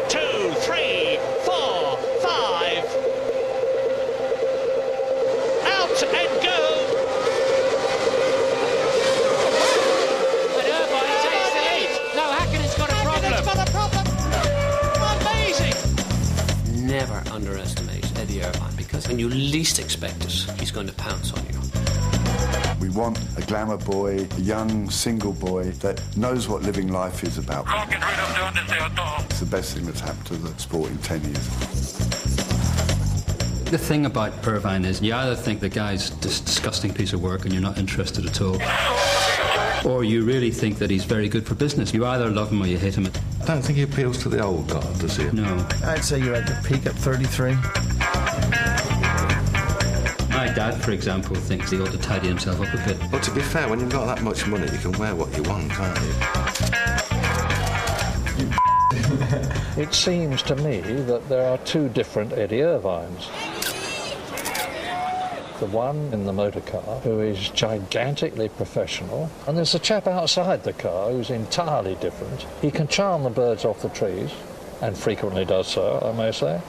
2, 3, 4, 5. Out and go. And Irvine takes the lead. No, Hackenen's got a problem. Hackenen's got a problem. Amazing. Never underestimate Eddie Irvine, because when you least expect it, he's going to pounce on you. We want a glamour boy, a young single boy that knows what living life is about. It's the best thing that's happened to the sport in 10 years. The thing about Irvine is you either think the guy's a disgusting piece of work and you're not interested at all, or you really think that he's very good for business. You either love him or you hate him. I don't think he appeals to the old guard, does he? No. I'd say you're at your peak at 33. My dad, for example, thinks he ought to tidy himself up a bit. But to be fair, when you've got that much money, you can wear what you want, can't you? It seems to me that there are two different Eddie Irvines. The one in the motor car who is gigantically professional, and there's a chap outside the car who's entirely different. He can charm the birds off the trees, and frequently does so, I may say.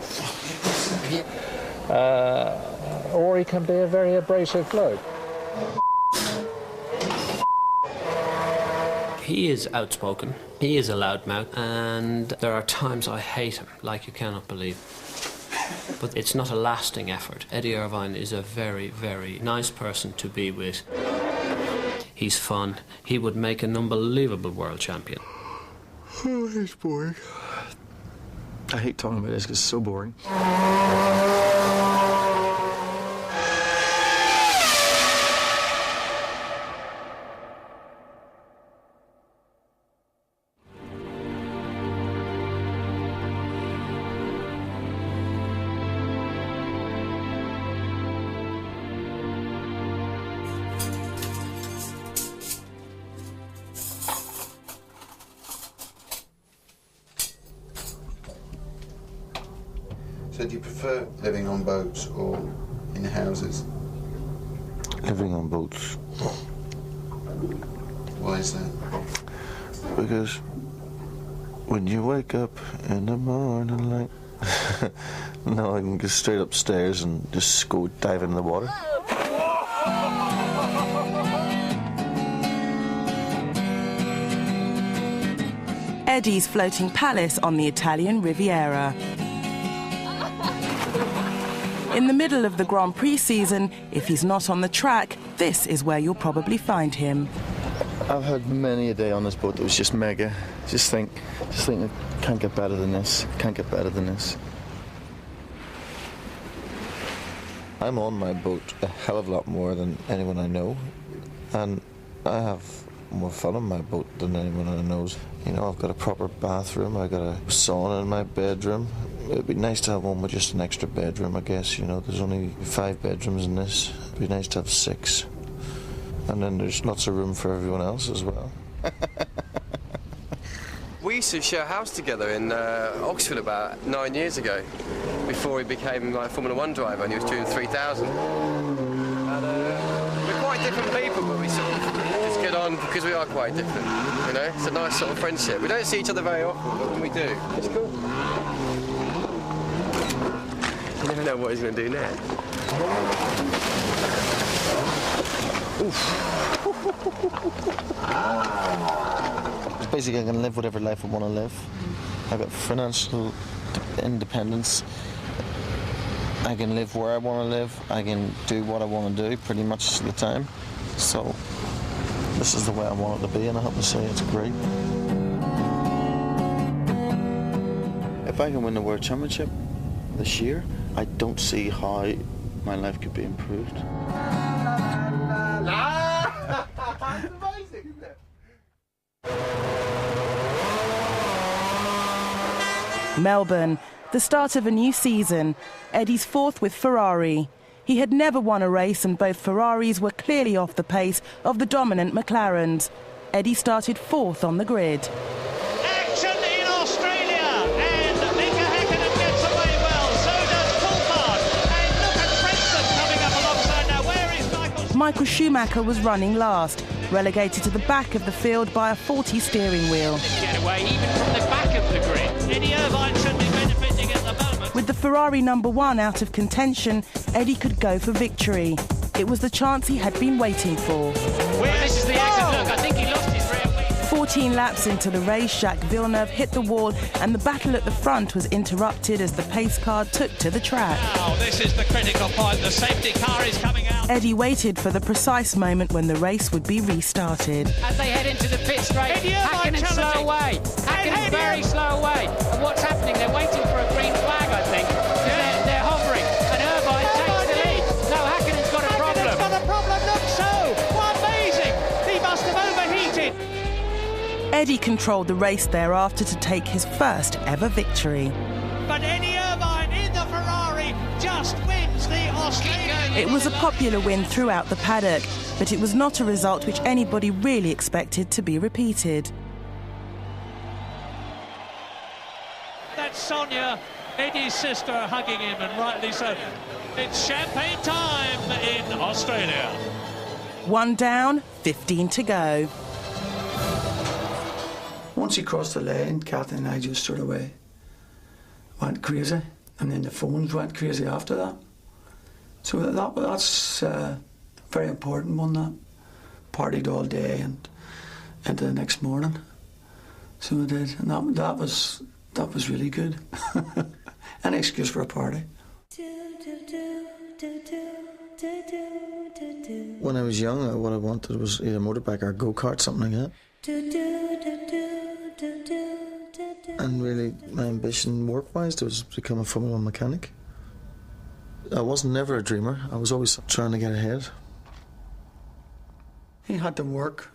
Or he can be a very abrasive bloke. He is outspoken, he is a loudmouth, and there are times I hate him, like you cannot believe. But it's not a lasting effort. Eddie Irvine is a very, very nice person to be with. He's fun. He would make an unbelievable world champion. Oh, it's boring. I hate talking about this because it's so boring. So do you prefer living on boats or in houses? Living on boats. Why is that? Because when you wake up in the morning light, no, I can go straight upstairs and just go dive in the water. Eddie's floating palace on the Italian Riviera. In the middle of the Grand Prix season, if he's not on the track, this is where you'll probably find him. I've had many a day on this boat that was just mega. Just think, I can't get better than this, can't get better than this. I'm on my boat a hell of a lot more than anyone I know, and I have more fun on my boat than anyone I know. You know, I've got a proper bathroom, I've got a sauna in my bedroom. It'd be nice to have one with just an extra bedroom, I guess. You know, there's only 5 bedrooms in this. It'd be nice to have 6. And then there's lots of room for everyone else as well. We used to share a house together in Oxford about 9 years ago, before he became like a Formula 1 driver and he was doing 3,000. And we're quite different people, but we sort of just get on because we are quite different, you know? It's a nice sort of friendship. We don't see each other very often, but when we do, it's cool. You never know what he's going to do next. Basically, I can live whatever life I want to live. I've got financial independence. I can live where I want to live. I can do what I want to do pretty much the time. So this is the way I want it to be, and I have to say it's great. If I can win the World Championship this year, I don't see how my life could be improved. That's amazing, isn't it? Melbourne, the start of a new season. Eddie's 4th with Ferrari. He had never won a race, and both Ferraris were clearly off the pace of the dominant McLarens. Eddie started 4th on the grid. Action in Australia, and Mika Häkkinen gets away well. So does Coulthard, and look at Preston coming up alongside now. Where is Michael? Michael Schumacher was running last. relegated to the back of the field by a faulty steering wheel. Get away even from the back of the grid. Eddie Irvine should be benefiting at the moment. With the Ferrari #1 out of contention, Eddie could go for victory. It was the chance he had been waiting for. This is the exit. Look, I think he lost his rear wheel. 14 laps into the race, Jacques Villeneuve hit the wall and the battle at the front was interrupted as the pace car took to the track. Now, this is the critical point. The safety car is coming out. Eddie waited for the precise moment when the race would be restarted. As they head into the pit straight, Eddie Irvine Hakkinen slow challenging. away. Hakkinen very slow away. And what's happening? They're waiting for a green flag, I think. They're hovering. And Irvine takes the lead. No, Hakkinen's got a problem. Hakkinen's got a problem. Look, so amazing. He must have overheated. Eddie controlled the race thereafter to take his first ever victory. But Eddie Irvine in the Ferrari just wins the Australian. It was a popular win throughout the paddock, but it was not a result which anybody really expected to be repeated. That's Sonia, Eddie's sister, hugging him, and rightly so. It's champagne time in Australia. 1 down, 15 to go. Once he crossed the lane, Kathy and I just sort of went crazy, and then the phones went crazy after that. So that's a very important one. That partied all day and into the next morning. So I did, and that was really good. An excuse for a party. When I was young, what I wanted was either a motorbike or a go-kart, something like that. And really, my ambition work-wise was to become a Formula 1 mechanic. I was never a dreamer. I was always trying to get ahead. He had to work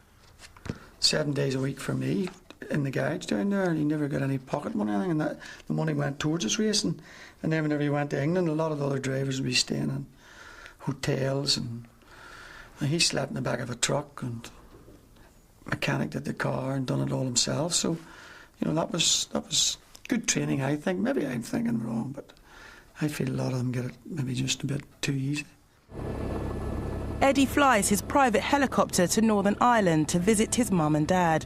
7 days a week for me in the garage down there, and he never got any pocket money or anything, and the money went towards his racing. And then whenever he went to England, a lot of the other drivers would be staying in hotels, and he slept in the back of a truck and mechanicked at the car and done it all himself. So, you know, that was good training, I think. Maybe I'm thinking wrong, but I feel a lot of them get it maybe just a bit too easy. Eddie flies his private helicopter to Northern Ireland to visit his mum and dad.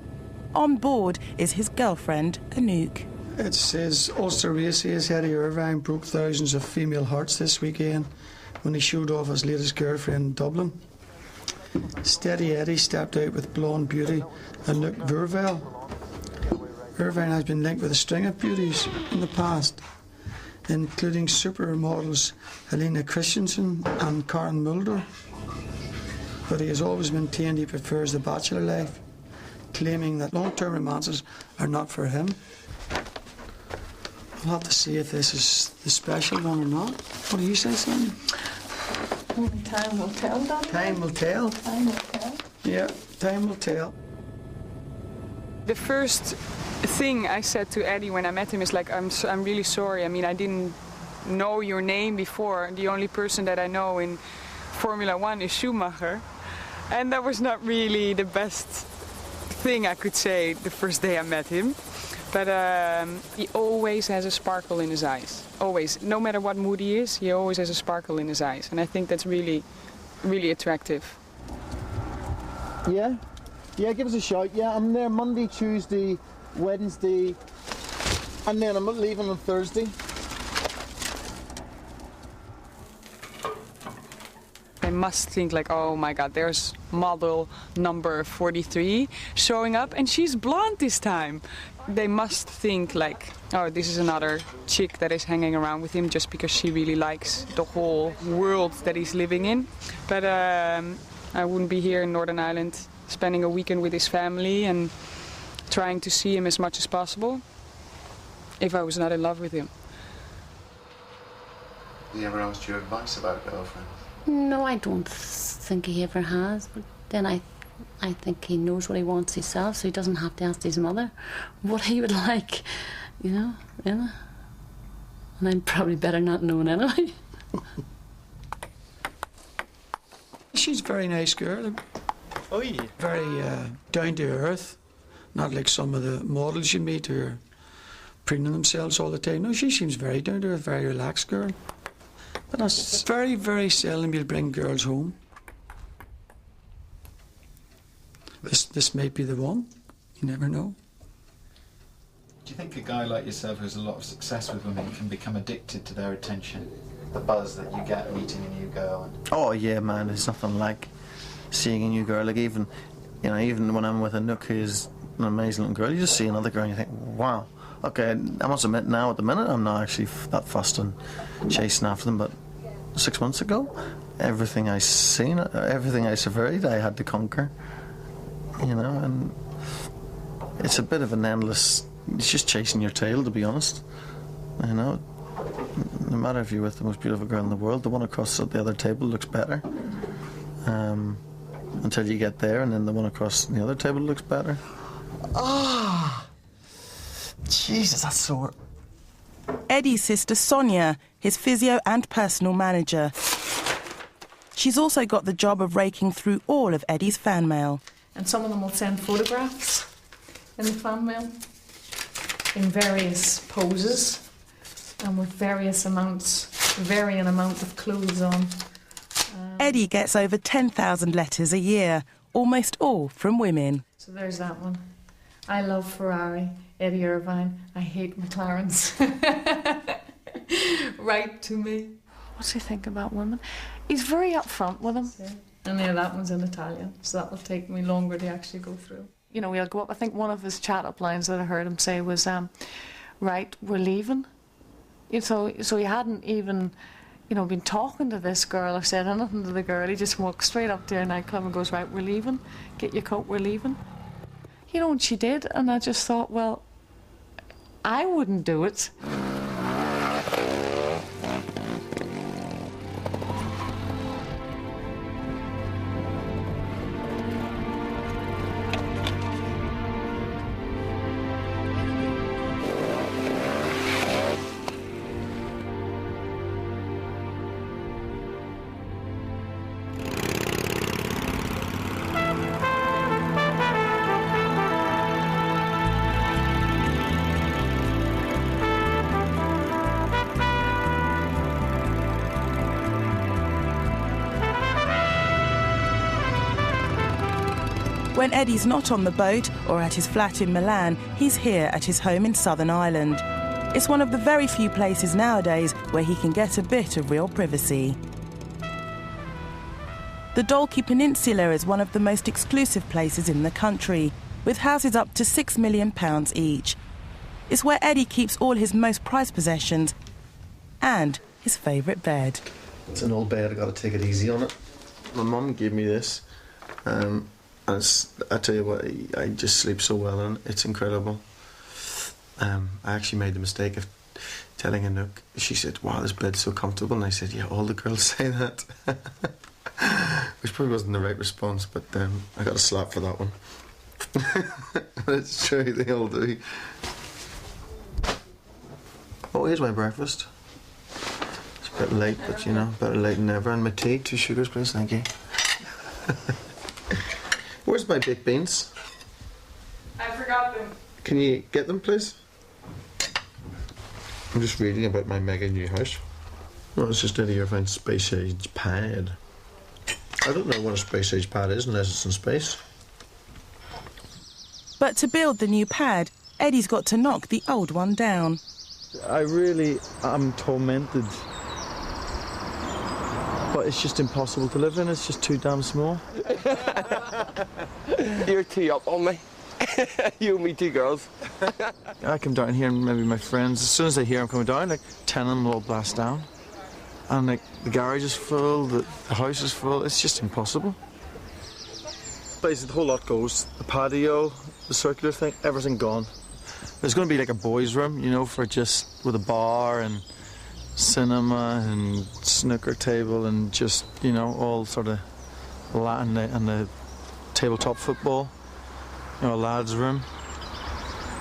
On board is his girlfriend, Anouk. It's his Ulster race. Eddie Irvine broke thousands of female hearts this weekend when he showed off his latest girlfriend in Dublin. Steady Eddie stepped out with blonde beauty Anouk Vervel. Irvine has been linked with a string of beauties in the past, including supermodels Helena Christensen and Karen Mulder. But he has always maintained he prefers the bachelor life, claiming that long-term romances are not for him. We'll have to see if this is the special one or not. What do you say, Sonia? Time will tell, Dad. Time will tell. Time will tell. Yeah, time will tell. The first thing I said to Eddie when I met him is like, I'm really sorry. I mean, I didn't know your name before. The only person that I know in Formula 1 is Schumacher. And that was not really the best thing I could say the first day I met him. But he always has a sparkle in his eyes. Always. No matter what mood he is, he always has a sparkle in his eyes. And I think that's really, really attractive. Yeah? Yeah, give us a shout. Yeah, I'm there Monday, Tuesday, Wednesday, and then I'm leaving on Thursday. They must think like, oh my God, there's model number 43 showing up and she's blonde this time. They must think like, oh, this is another chick that is hanging around with him just because she really likes the whole world that he's living in. But I wouldn't be here in Northern Ireland spending a weekend with his family and trying to see him as much as possible if I was not in love with him. Has he ever asked you advice about girlfriends? No, I don't think he ever has. But then I think he knows what he wants himself, so he doesn't have to ask his mother what he would like, you know. And I'm probably better not knowing anyway. She's a very nice girl. Oh, yeah. Very down to earth. Not like some of the models you meet who are preening themselves all the time. No, she seems very down to earth, very relaxed girl. But it's very, very seldom you'll bring girls home. this might be the one. You never know. Do you think a guy like yourself who's a lot of success with women can become addicted to their attention? The buzz that you get meeting a new girl? And... Oh yeah, man, there's nothing like seeing a new girl. Like even when I'm with a nook who's an amazing little girl, you just see another girl and you think, wow. Okay, I must admit now at the minute I'm not actually that fussed and chasing after them, but 6 months ago, everything I seen, everything I surveyed, I had to conquer. You know, and it's a bit of an endless. It's just chasing your tail, to be honest. You know, no matter if you're with the most beautiful girl in the world, the one across the other table looks better. Until you get there, and then the one across the other table looks better. Ah, Jesus, that's sore. Eddie's sister Sonia, his physio and personal manager. She's also got the job of raking through all of Eddie's fan mail. And some of them will send photographs in the fan mail in various poses and with varying amount of clothes on. Eddie gets over 10,000 letters a year, almost all from women. So there's that one. I love Ferrari, Eddie Irvine. I hate McLarens. Right to me. What's he think about women? He's very upfront with them. Yeah. And yeah, that one's in Italian, so that will take me longer to actually go through. You know, we'll go up. I think one of his chat-up lines that I heard him say was, right, we're leaving. So he hadn't even, you know, been talking to this girl or said anything to the girl. He just walked straight up to her nightclub and goes, right, we're leaving. Get your coat, we're leaving. You know, and she did, and I just thought, well, I wouldn't do it. When Eddie's not on the boat or at his flat in Milan, he's here at his home in Southern Ireland. It's one of the very few places nowadays where he can get a bit of real privacy. The Dalkey Peninsula is one of the most exclusive places in the country, with houses up to £6 million each. It's where Eddie keeps all his most prized possessions and his favourite bed. It's an old bed, I've got to take it easy on it. My mum gave me this. And I tell you what, I just sleep so well in it. It's incredible. I actually made the mistake of telling Anouk. She said, wow, this bed's so comfortable. And I said, yeah, all the girls say that. Which probably wasn't the right response, but I got a slap for that one. But it's true, they all do. Oh, here's my breakfast. It's a bit late, but you know, better late than never. And my tea, 2 sugars, please, thank you. Where's my baked beans? I forgot them. Can you get them, please? I'm just reading about my mega new house. Well, it's just Eddie Irvine's space age pad. I don't know what a space age pad is unless it's in space. But to build the new pad, Eddie's got to knock the old one down. I really am tormented. But it's just impossible to live in, it's just too damn small. You're too up on me. You and me, 2 girls. I come down here and maybe my friends, as soon as they hear I'm coming down, like 10 of them will all blast down. And like the garage is full, the house is full, it's just impossible. Basically the whole lot goes, the patio, the circular thing, everything gone. There's going to be like a boys' room, you know, for just with a bar and cinema and snooker table and just, you know, all sort of and the tabletop football, you know, a lad's room,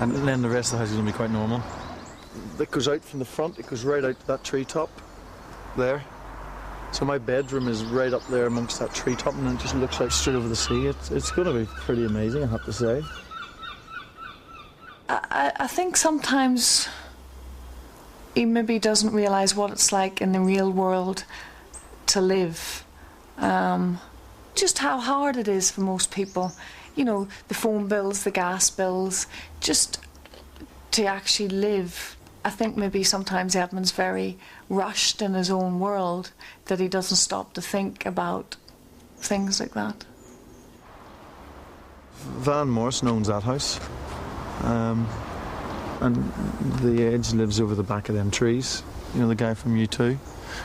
and then the rest of the house is going to be quite normal. It goes out from the front, it goes right out to that treetop there. So my bedroom is right up there amongst that treetop, and it just looks like straight over the sea. It's going to be pretty amazing, I have to say. I think sometimes he maybe doesn't realise what it's like in the real world to live. Just how hard it is for most people you know, the phone bills, the gas bills, just to actually live. I think maybe sometimes Edmund's very rushed in his own world, that he doesn't stop to think about things like that. Van Morrison owns that house, and the Edge lives over the back of them trees. You know, the guy from U2.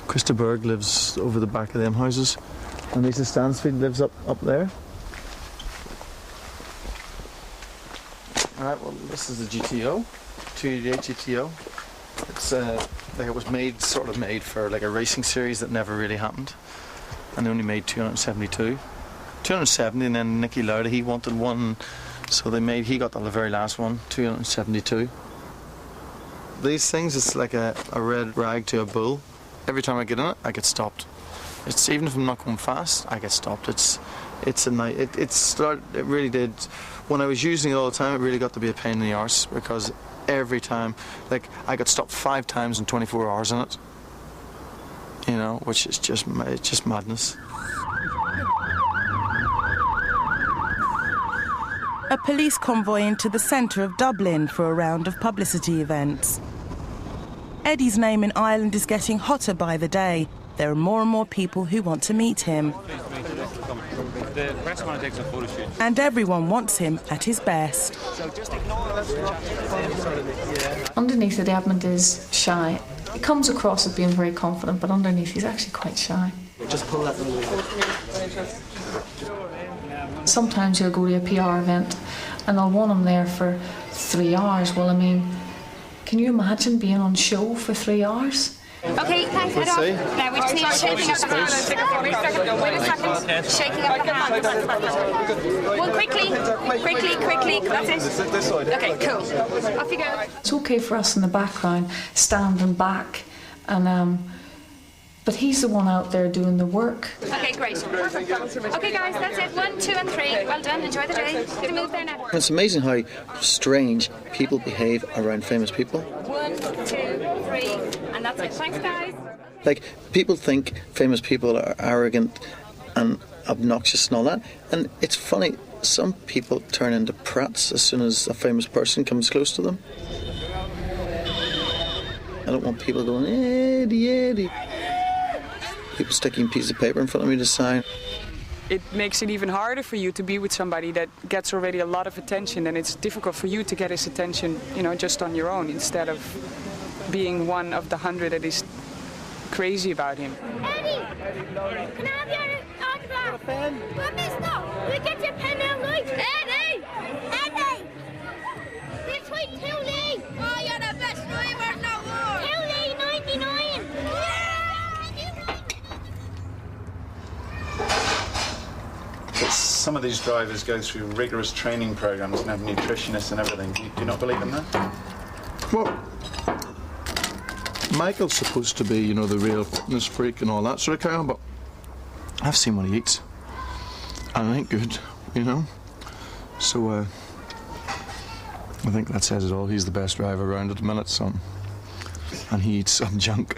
Krista Berg lives over the back of them houses, and Lisa Stansfield lives up there. All right, well, this is the GTO, 288 GTO. It's like it was sort of made for like a racing series that never really happened, and they only made 270, and then Nicky Lauda, he wanted one, so he got the very last one, 272. These things, it's like a red rag to a bull. Every time I get in it, I get stopped. It's even if I'm not going fast, I get stopped. It really did. When I was using it all the time, it really got to be a pain in the arse, because every time, like, I got stopped 5 times in 24 hours in it. You know, which is just madness. A police convoy into the centre of Dublin for a round of publicity events. Eddie's name in Ireland is getting hotter by the day. There are more and more people who want to meet him. And everyone wants him at his best. Underneath it, Edmund is shy. He comes across as being very confident, but underneath he's actually quite shy. Just pull that little. Sometimes he'll go to a PR event and they'll want him there for 3 hours. Well, I mean, can you imagine being on show for 3 hours? Okay, thanks, head off. Now we just need shaking up the hands. Wait a second. Shaking up the hands. Well, quickly. That's it. Okay, cool. Off you go. It's okay for us in the background, standing back, and but he's the one out there doing the work. Okay, great. Perfect. Okay, guys, that's it. 1, 2, and 3. Well done. Enjoy the day. Get a move there now. It's amazing how strange people behave around famous people. 1, 2, 3, and that's it. Thanks, guys. Like, people think famous people are arrogant and obnoxious and all that, and it's funny, some people turn into prats as soon as a famous person comes close to them. I don't want people going, Eddie. People sticking a piece of paper in front of me to sign. It makes it even harder for you to be with somebody that gets already a lot of attention, and it's difficult for you to get his attention, you know, just on your own, instead of being one of the 100 that is crazy about him. Eddie, can I have your autograph? Well, mister, we get your pen now, right? Eddie! This way, Tilly! Oh, you're the best driver in the world! Tilly, 99! Some of these drivers go through rigorous training programs and have nutritionists and everything. Do you not believe in that? Well, Michael's supposed to be, you know, the real fitness freak and all that sort of kind, but I've seen what he eats, and it ain't good, you know. So I think that says it all. He's the best driver around at the minute, son, and he eats some junk.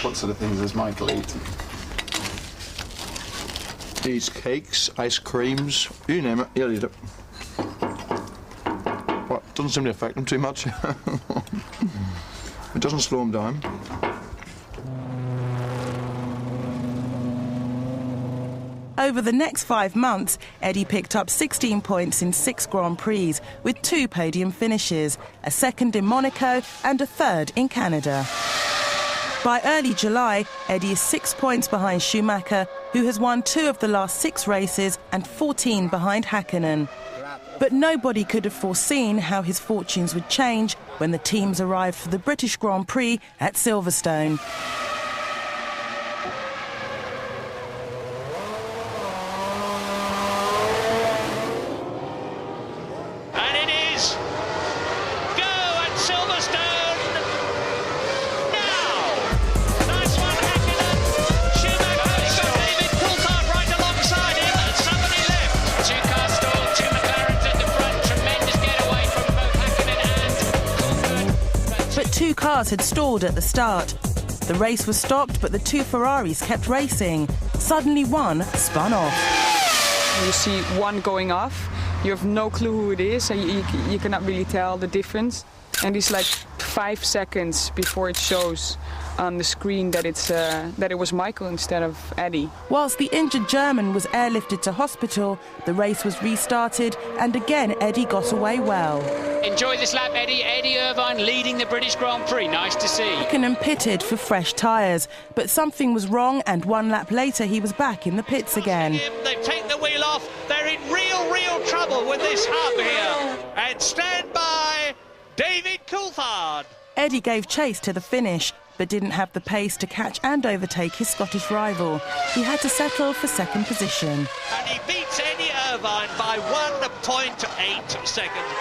What sort of things does Michael eat? He eats cakes, ice creams, you name it, he'll eat it. But it doesn't seem to affect him too much. It doesn't slow him down. Over the next 5 months, Eddie picked up 16 points in 6 Grand Prix, with 2 podium finishes, a second in Monaco and a third in Canada. By early July, Eddie is 6 points behind Schumacher, who has won 2 of the last 6 races, and 14 behind Häkkinen. But nobody could have foreseen how his fortunes would change when the teams arrived for the British Grand Prix at Silverstone. And it is go at Silverstone now. Nice one, Häkkinen. Schumacher's got David Coulthard right alongside him, and somebody left. 2 cars stalled, 2 McLarens at the front. Tremendous getaway from both Häkkinen and Coulthard. But 2 cars had stalled at the start. The race was stopped, but the 2 Ferraris kept racing. Suddenly one spun off. You see one going off, you have no clue who it is, and you cannot really tell the difference. And it's like 5 seconds before it shows on the screen that it was Michael instead of Eddie. Whilst the injured German was airlifted to hospital, the race was restarted, and again Eddie got away well. Enjoy this lap, Eddie. Eddie Irvine leading the British Grand Prix. Nice to see. Raikkonen pitted for fresh tyres, but something was wrong, and 1 lap later he was back in the pits again. They've taken the wheel off. They're in real trouble with this hub here. And stand by David Coulthard. Eddie gave chase to the finish, but didn't have the pace to catch and overtake his Scottish rival. He had to settle for second position. And he beats Eddie Irvine by 1.8 seconds.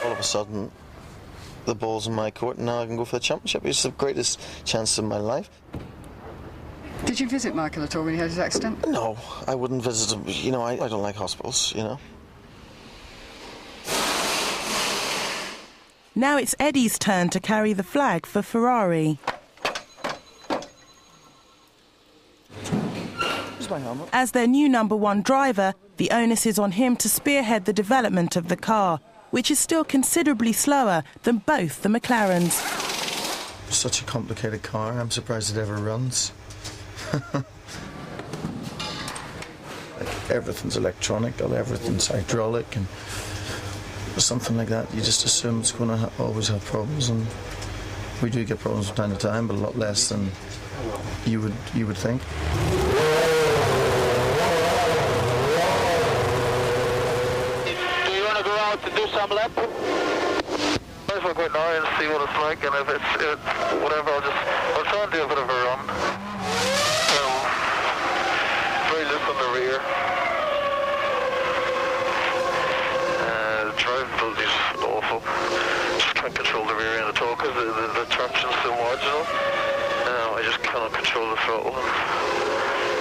All of a sudden, the ball's in my court, and now I can go for the championship. It's the greatest chance of my life. Did you visit Michael at all when he had his accident? No, I wouldn't visit him. You know, I don't like hospitals, you know. Now it's Eddie's turn to carry the flag for Ferrari. As their new #1 driver, the onus is on him to spearhead the development of the car, which is still considerably slower than both the McLarens. Such a complicated car, I'm surprised it ever runs. Like, everything's electronic, everything's hydraulic, and something like that, you just assume it's going to always have problems, and we do get problems from time to time, but a lot less than you would think. Do you want to go out and do some lap? Might as well go out now and see what it's like, and if it's whatever, I'll try and do a bit of a run. Very loose on the rear. Drivability is awful. Just can't control the rear end at all because the traction's so marginal. I just cannot control the throttle.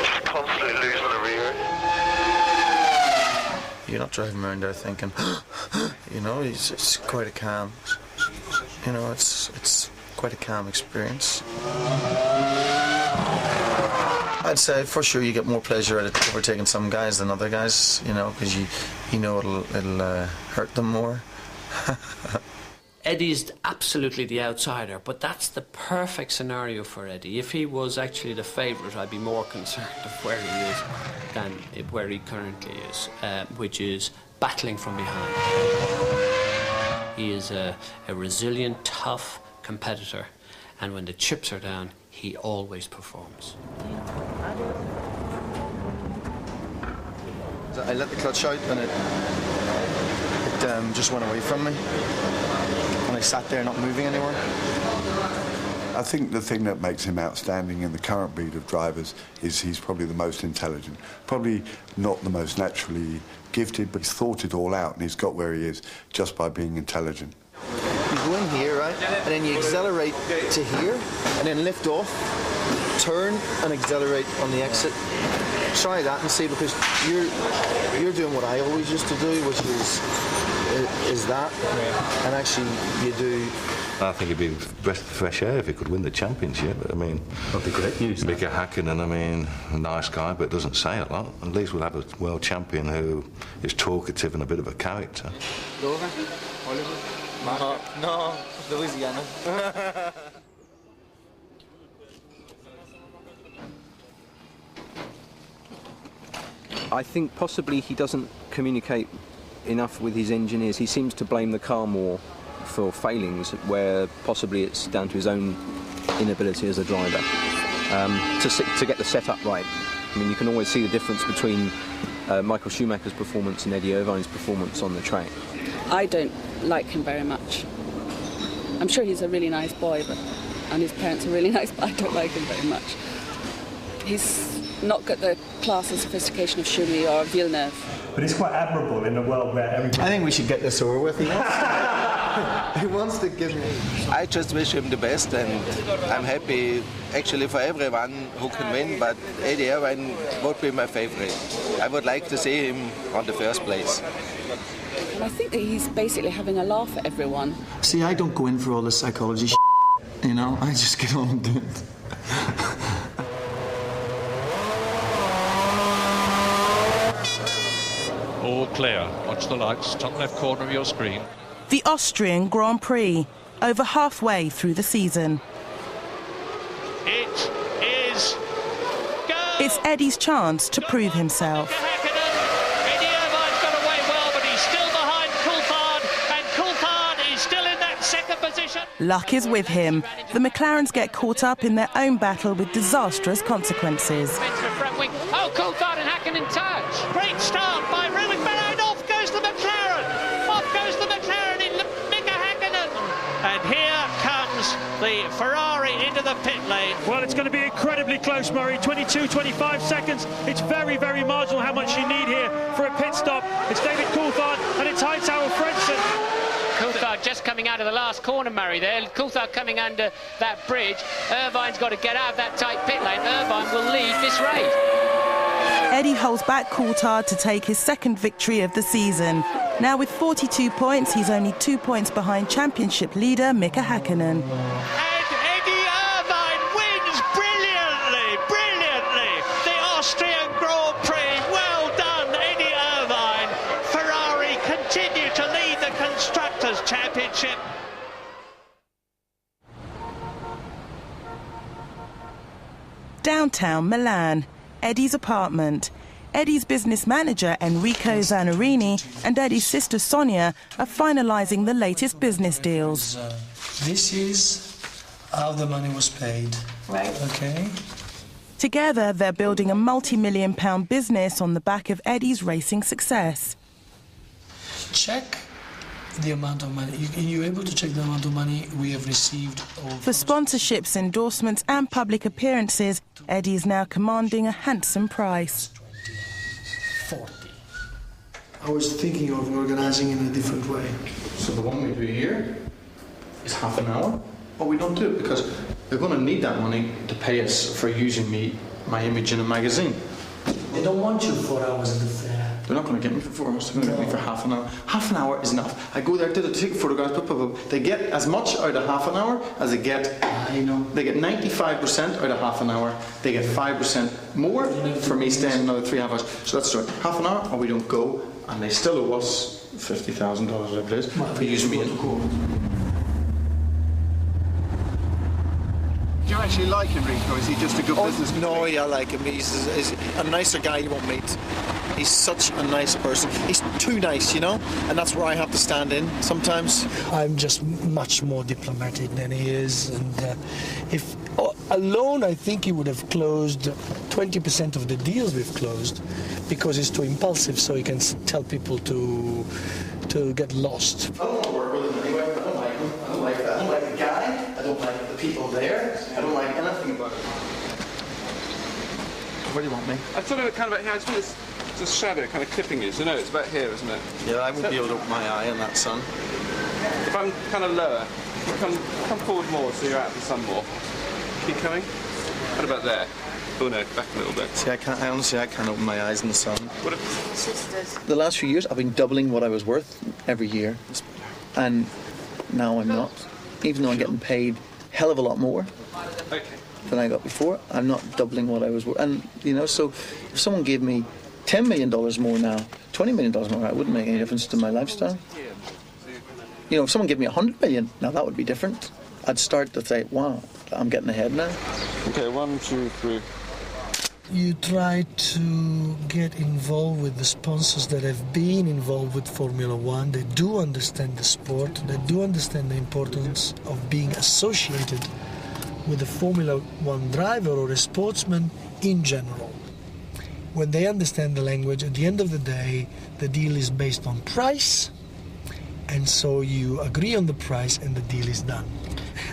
Just constantly losing the rear. You're not driving around there thinking, you know, it's quite a calm, you know, it's quite a calm experience. I'd say for sure you get more pleasure at overtaking some guys than other guys, you know, because you know it'll hurt them more. Eddie's absolutely the outsider, but that's the perfect scenario for Eddie. If he was actually the favourite, I'd be more concerned of where he is than where he currently is, which is battling from behind. He is a resilient, tough competitor, and when the chips are down, he always performs. I let the clutch out and it just went away from me. And I sat there not moving anywhere. I think the thing that makes him outstanding in the current breed of drivers is he's probably the most intelligent. Probably not the most naturally gifted, but he's thought it all out and he's got where he is just by being intelligent. You go in here, right, and then you accelerate to here, and then lift off, turn and accelerate on the exit. Try that and see, because you're doing what I always used to do, which is that, and actually you do. I think it'd be breath of fresh air if he could win the championship. I mean, that'd be great news. Mika Hakkinen, I mean, a nice guy, but doesn't say a lot. At least we'll have a world champion who is talkative and a bit of a character. Dover, Hollywood, no, Louisiana. I think possibly he doesn't communicate enough with his engineers. He seems to blame the car more for failings, where possibly it's down to his own inability as a driver to get the setup right. I mean, you can always see the difference between Michael Schumacher's performance and Eddie Irvine's performance on the track. I don't like him very much. I'm sure he's a really nice boy, and his parents are really nice, but I don't like him very much. He's not got the class and sophistication of Schumi or Villeneuve. But it's quite admirable in a world where everybody... I think we should get this over with. He wants to give me... I just wish him the best, and I'm happy actually for everyone who can win, but Eddie Irvine would be my favorite. I would like to see him on the first place. And I think that he's basically having a laugh at everyone. See, I don't go in for all this psychology you know, I just get on and do it. All clear. Watch the lights, top left corner of your screen. The Austrian Grand Prix, over halfway through the season. It is go! It's Eddie's chance to prove himself. Eddie Irvine's got away well, but he's still behind Coulthard, and Coulthard is still in that second position. Luck is with him. The McLarens get caught up in their own battle with disastrous consequences. Oh, Coulthard and Hakkinen touch. Great start by Ruben Bell, and off goes the McLaren. Off goes the McLaren in Mika Hakkinen. And here comes the Ferrari into the pit lane. Well, it's going to be incredibly close, Murray. 22, 25 seconds. It's very, very marginal how much you need here for a pit stop. It's David Coulthard and it's Hightower Frentzen. Coulthard just coming out of the last corner, Murray, there. Coulthard coming under that bridge. Irvine's got to get out of that tight pit lane. Irvine will lead this race. Eddie holds back Coulthard to take his second victory of the season. Now with 42 points, he's only 2 points behind championship leader Mika Hakkinen. And Eddie Irvine wins brilliantly the Austrian Grand Prix. Well done, Eddie Irvine. Ferrari continue to lead the Constructors' Championship. Downtown Milan, Eddie's apartment. Eddie's business manager, Enrico Zanarini, and Eddie's sister, Sonia, are finalising the latest business deals. This is how the money was paid. Right. Okay. Together, they're building a multi-million-pound business on the back of Eddie's racing success. Check the amount of money. You're able to check the amount of money we have received. For sponsorships, endorsements and public appearances, Eddie is now commanding a handsome price. 40. I was thinking of organising in a different way. So the one we do here is half an hour, but we don't do it because they're going to need that money to pay us for using my image in a magazine. They don't want you 4 hours at the fair. They're not going to get me for 4 hours, they're going to get me for half an hour. Half an hour is enough. I go there, take photographs, they get as much out of half an hour as they get. They get 95% out of half an hour. They get 5% more for me staying another 3.5 hours. So that's right, half an hour or we don't go, and they still owe us $50,000, I believe, for using me in court. Do you actually like Enrico? Is he just a good businessman? No, I like him. He's a nicer guy you won't meet. He's such a nice person. He's too nice, you know, and that's where I have to stand in sometimes. I'm just much more diplomatic than he is, and if alone I think he would have closed 20% of the deals we've closed, because he's too impulsive, so he can tell people to get lost. I don't want to work with him anyway. I don't like him. I don't like that. I don't like the guy. I don't like the people there. I don't like anything about it. Where do you want me? I thought it was kind of about here. I just want this shadow kind of clipping you. So no, it's about here, isn't it? Yeah, I won't be able to open my eye in that sun. If I'm kind of lower, come forward more so you're out of the sun more. Keep coming. What about there? Oh no, back a little bit. See, I can't open my eyes in the sun. The last few years, I've been doubling what I was worth every year, and now I'm not. Even though I'm getting paid a hell of a lot more than I got before, I'm not doubling what I was worth. And you know, so if someone gave me $10 million more now, $20 million more, it wouldn't make any difference to my lifestyle. You know, if someone gave me $100 million, now that would be different. I'd start to say, wow, I'm getting ahead now. Okay, 1, 2, 3. You try to get involved with the sponsors that have been involved with Formula One. They do understand the sport. They do understand the importance of being associated with a Formula One driver or a sportsman in general. When they understand the language, at the end of the day, the deal is based on price, and so you agree on the price and the deal is done.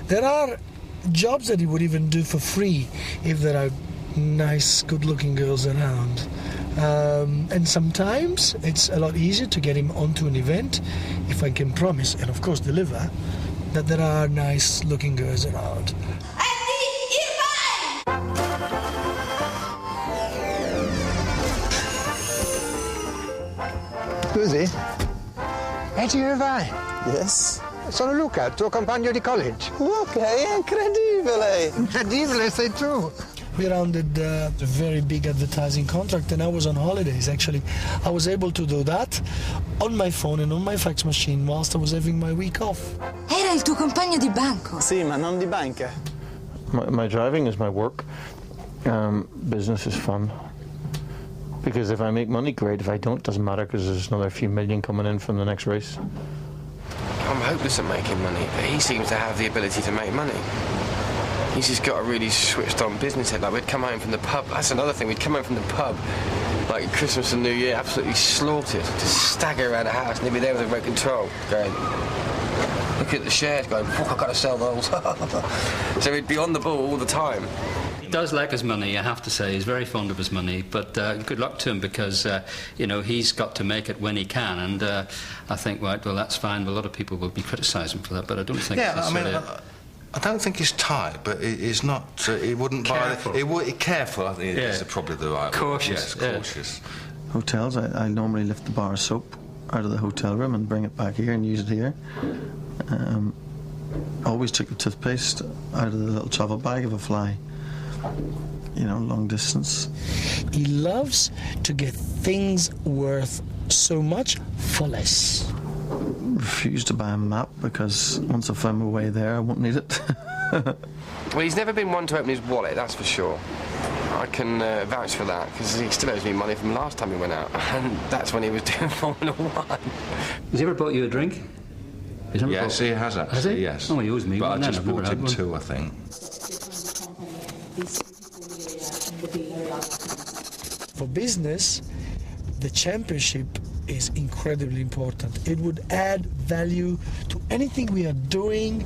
There are jobs that he would even do for free if there are nice, good-looking girls around. And sometimes it's a lot easier to get him onto an event if I can promise, and of course deliver, that there are nice-looking girls around. Scusi? Eddie Irvine? Yes? Sono Luca, tuo compagno di college. Luca, è incredibile! Incredibile sei tu! We rounded a very big advertising contract, and I was on holidays, actually. I was able to do that on my phone and on my fax machine whilst I was having my week off. Era il tuo compagno di banco. Sì, ma non di banca. My driving is my work. Business is fun. Because if I make money, great. If I don't, it doesn't matter, because there's another few million coming in from the next race. I'm hopeless at making money, but he seems to have the ability to make money. He's just got a really switched-on business head. Like, we'd come home from the pub. That's another thing. We'd come home from the pub, like Christmas and New Year, absolutely slaughtered. Just stagger around the house, and he'd be there with a remote control, going, look at the shares, going, I've got to sell those. So he'd be on the ball all the time. He does like his money, I have to say. He's very fond of his money, but good luck to him, because you know, he's got to make it when he can, and I think, right, well, that's fine. A lot of people will be criticising for that, but I don't think I don't think he's tight, but he's not. He wouldn't Careful. buy. Careful, I think, is probably the right word. Cautious. Yes, cautious. Hotels, I normally lift the bar of soap out of the hotel room and bring it back here and use it here. Always took the toothpaste out of the little travel bag if I fly, you know, long distance. He loves to get things worth so much for less. Refuse to buy a map, because once I find my way there, I won't need it. Well, he's never been one to open his wallet, that's for sure. I can vouch for that, because he still owes me money from last time he went out, and that's when he was doing Formula 1. Has he ever bought you a drink? Yes, he has actually. Has he? Yes. Oh, he owes me But one. I No, just I've never bought had him one. 2, I think. For business, the championship is incredibly important. It would add value to anything we are doing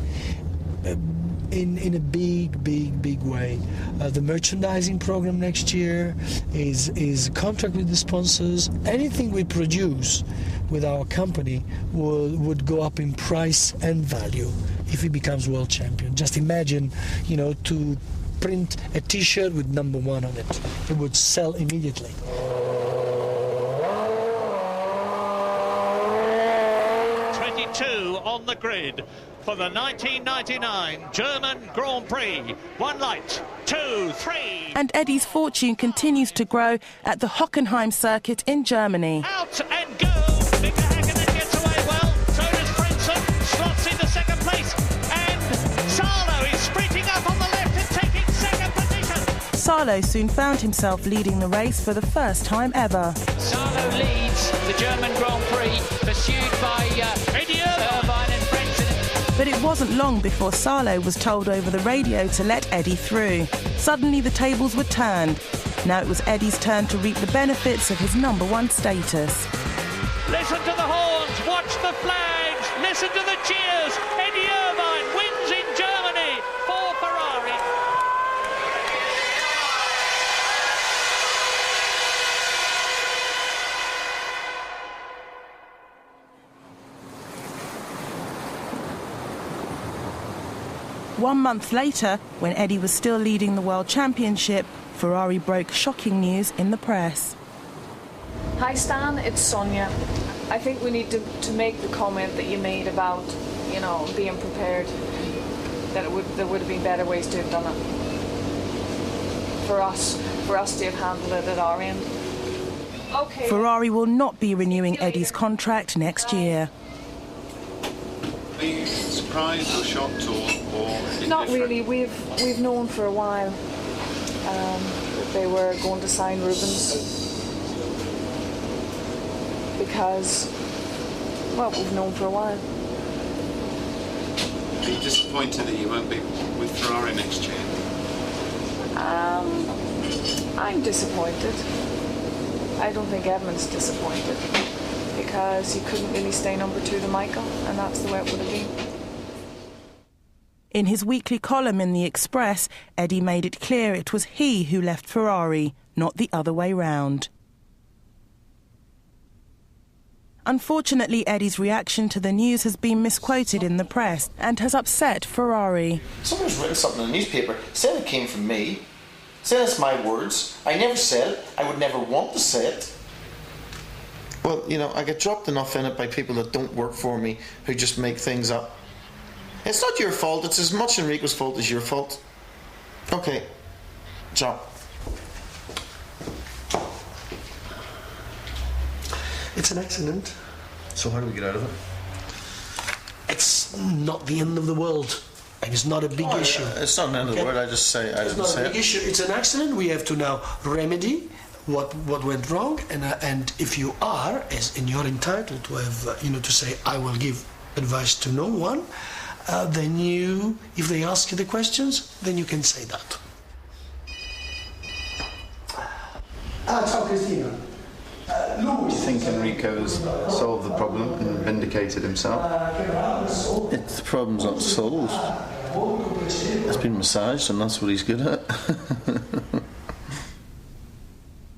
in a big way. The merchandising program next year is contract with the sponsors. Anything we produce with our company would go up in price and value if he becomes world champion. Just imagine, you know, to print a T-shirt with number 1 on it. It would sell immediately. On the grid for the 1999 German Grand Prix. 1 light, 2, 3. And Eddie's fortune continues to grow at the Hockenheim circuit in Germany. Out and go! Mika Häkkinen gets away well. So does Frentzen. Slots into second place. And Salo is sprinting up on the left and taking second position. Salo soon found himself leading the race for the first time ever. Salo leads the German Grand Prix, pursued by Eddie Irvine and Frentzen. But it wasn't long before Salo was told over the radio to let Eddie through. Suddenly the tables were turned. Now it was Eddie's turn to reap the benefits of his #1 status. Listen to the horns, watch the flags, listen to the cheers. Eddie Irvine wins in Germany for Ferrari. One month later, when Eddie was still leading the World Championship, Ferrari broke shocking news in the press. Hi Stan, it's Sonia. I think we need to make the comment that you made about, you know, being prepared, that there would have been better ways to have done it. For us to have handled it at our end. Okay. Ferrari will not be renewing Eddie's contract next year. Are you surprised or shocked or Not really. We've known for a while that they were going to sign Rubens because, well, we've known for a while. Are you disappointed that you won't be with Ferrari next year? I'm disappointed. I don't think Edmund's disappointed because he couldn't really stay number 2 to Michael, and that's the way it would have been. In his weekly column in The Express, Eddie made it clear it was he who left Ferrari, not the other way round. Unfortunately, Eddie's reaction to the news has been misquoted in the press and has upset Ferrari. Someone's written something in the newspaper, saying it came from me, saying it's my words. I never said it. I would never want to say it. Well, you know, I get dropped enough in it by people that don't work for me, who just make things up. It's not your fault. It's as much Enrico's fault as your fault. Okay. Ciao. It's an accident. So how do we get out of it? It's not the end of the world. And it's not a big issue. It's not the end of the world. I just say it's not a big issue. It's an accident. We have to now remedy what went wrong, and if you are, and you're entitled to have, to say, I will give advice to no one, then if they ask you the questions, then you can say that. Ciao Cristina. Do you think Enrico has solved the problem and vindicated himself? The problem's not solved. It's been massaged, and that's what he's good at.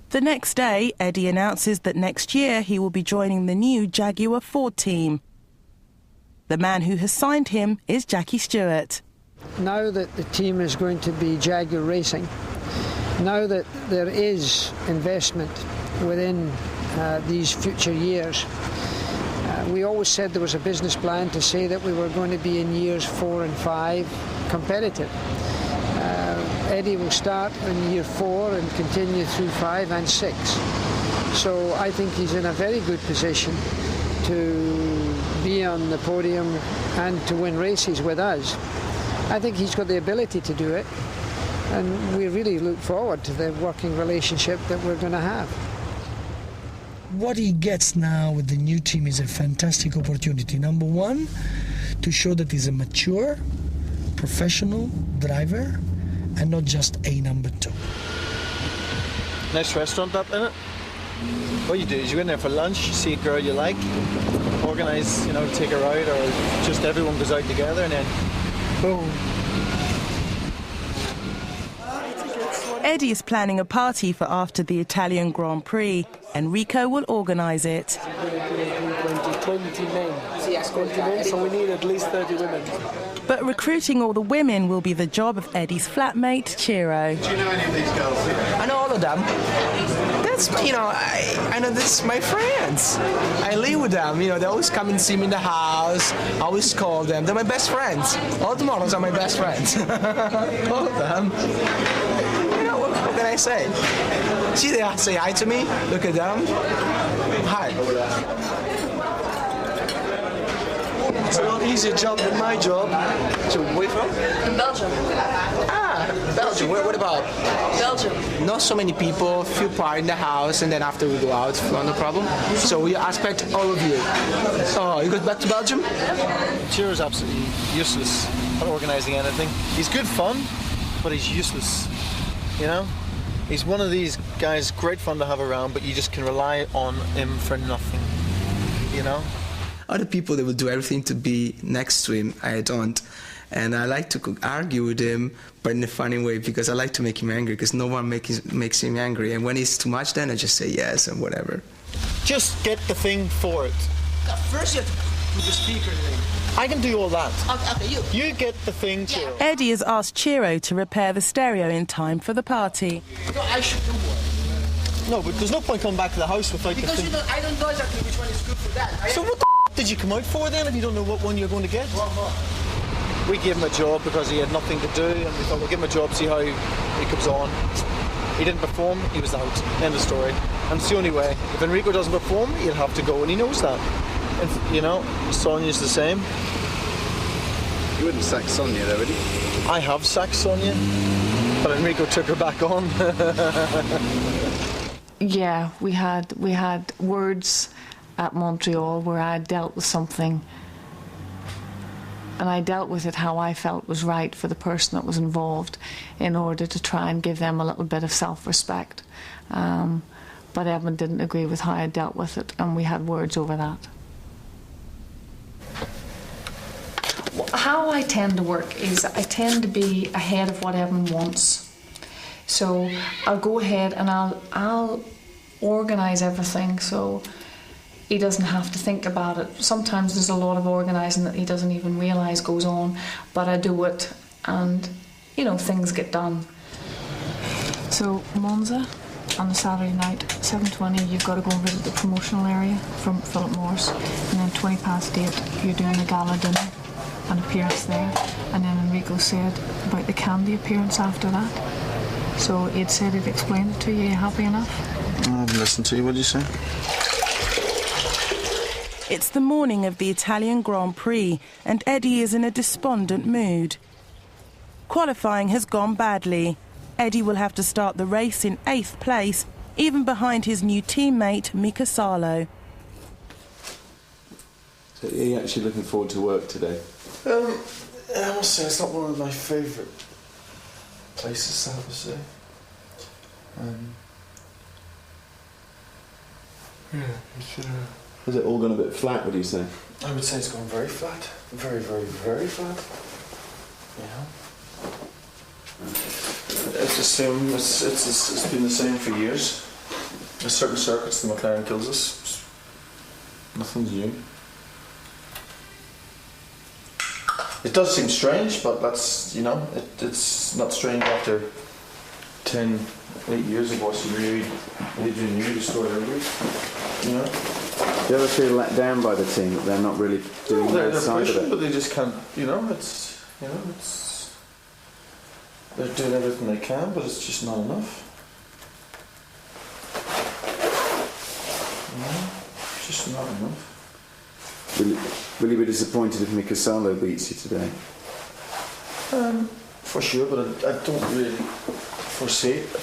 The next day, Eddie announces that next year he will be joining the new Jaguar Ford team. The man who has signed him is Jackie Stewart. Now that the team is going to be Jaguar Racing, now that there is investment within these future years, we always said there was a business plan to say that we were going to be in years 4 and 5 competitive. Eddie will start in year 4 and continue through 5 and 6. So I think he's in a very good position to be on the podium and to win races with us. I think he's got the ability to do it, and we really look forward to the working relationship that we're going to have. What he gets now with the new team is a fantastic opportunity. Number one, to show that he's a mature, professional driver and not just a number 2. Nice restaurant up in it. What you do is you go in there for lunch, you see a girl you like, organise, take her out, or just everyone goes out together, and then boom. Eddie is planning a party for after the Italian Grand Prix. Enrico will organise it. 20 men, so we need at least 30 women. But recruiting all the women will be the job of Eddie's flatmate, Ciro. Do you know any of these girls here? I know all of them. That's, I know this is my friends. I live with them, they always come and see me in the house. I always call them. They're my best friends. All the models are my best friends. All of them. What can I say? See, they say hi to me. Look at them. Hi. It's a lot easier job than my job. So where are you from? From Belgium. Belgium. What about? Belgium. Not so many people, few party in the house, and then after we go out, no problem. So we expect all of you. Oh, you go back to Belgium? Ciro's absolutely useless at organising anything. He's good fun, but he's useless. He's one of these guys, great fun to have around, but you just can rely on him for nothing, Other people, they will do everything to be next to him. I don't. And I like to argue with him, but in a funny way, because I like to make him angry, because no one makes him angry. And when he's too much, then I just say yes and whatever. Just get the thing for it. First you have to do the speaker thing. I can do all that. Okay, you get the thing, Ciro. Eddie has asked Ciro to repair the stereo in time for the party. No, I should do one. No, but there's no point coming back to the house without the thing. Because I don't know exactly which one is good for that. So what the did you come out for then if you don't know what one you're going to get? We gave him a job because he had nothing to do, and we thought we'll give him a job, see how he comes on. He didn't perform, he was out. End of story. And it's the only way. If Enrico doesn't perform, he'll have to go, and he knows that. And, Sonia's the same. You wouldn't sack Sonia though, would you? I have sacked Sonia, but Enrico took her back on. Yeah, we had words at Montreal where I dealt with something, and I dealt with it how I felt was right for the person that was involved, in order to try and give them a little bit of self-respect. But Edmund didn't agree with how I dealt with it, and we had words over that. How I tend to work is I tend to be ahead of what Edmund wants. So I'll go ahead and I'll organise everything so he doesn't have to think about it. Sometimes there's a lot of organising that he doesn't even realise goes on, but I do it, and things get done. So Monza on the Saturday night, 7:20, you've got to go and visit the promotional area from Philip Morris, and then 8:20 you're doing the gala dinner, an appearance there, and then Enrico said about the Candy appearance after that. So it said it explained it to you. Are you happy enough? I haven't listened to you. What did you say? It's the morning of the Italian Grand Prix, and Eddie is in a despondent mood. Qualifying has gone badly. Eddie will have to start the race in 8th place, even behind his new teammate, Mika Salo. So are you actually looking forward to work today? I must say, it's not one of my favourite places, I have to say. Has it all gone a bit flat, would you say? I would say it's gone very flat. Very, very, very flat. It's the same, it's been the same for years. There's certain circuits the McLaren kills us. Nothing's new. It does seem strange, but that's, it's not strange after 8 years of watching Adrian Newey destroy everybody. Do you ever feel let down by the team that they're not really doing their side pushing, of it? But they just can't, they're doing everything they can, but it's just not enough. It's just not enough. Will you be disappointed if Mika Salo beats you today? For sure, but I don't really foresee it, but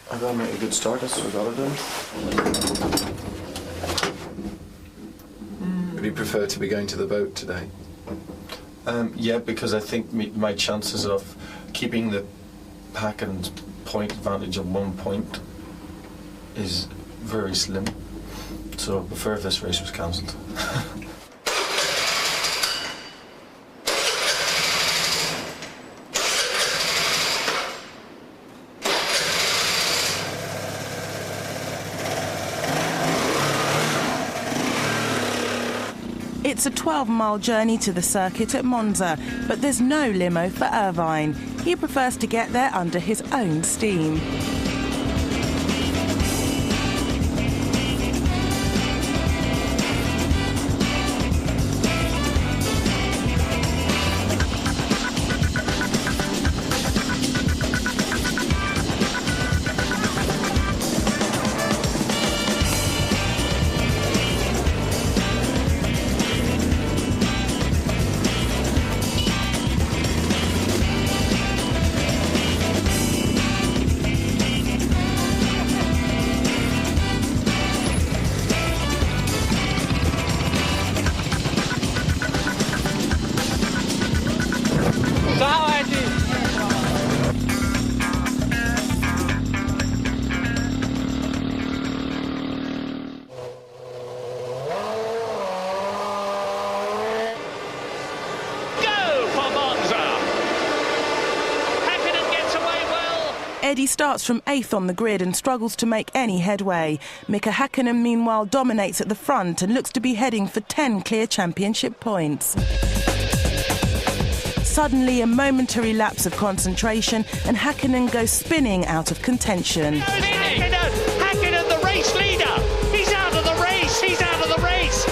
I gotta make a good start, that's what I gotta do. Would you prefer to be going to the boat today? Yeah, because I think my chances of keeping the pack and point advantage of 1 point is very slim. So I prefer if this race was cancelled. It's a 12-mile journey to the circuit at Monza, but there's no limo for Irvine. He prefers to get there under his own steam. Eddie starts from 8th on the grid and struggles to make any headway. Mika Häkkinen, meanwhile, dominates at the front and looks to be heading for 10 clear championship points. Suddenly, a momentary lapse of concentration and Häkkinen goes spinning out of contention. Häkkinen, the race leader! He's out of the race! He's out of the race!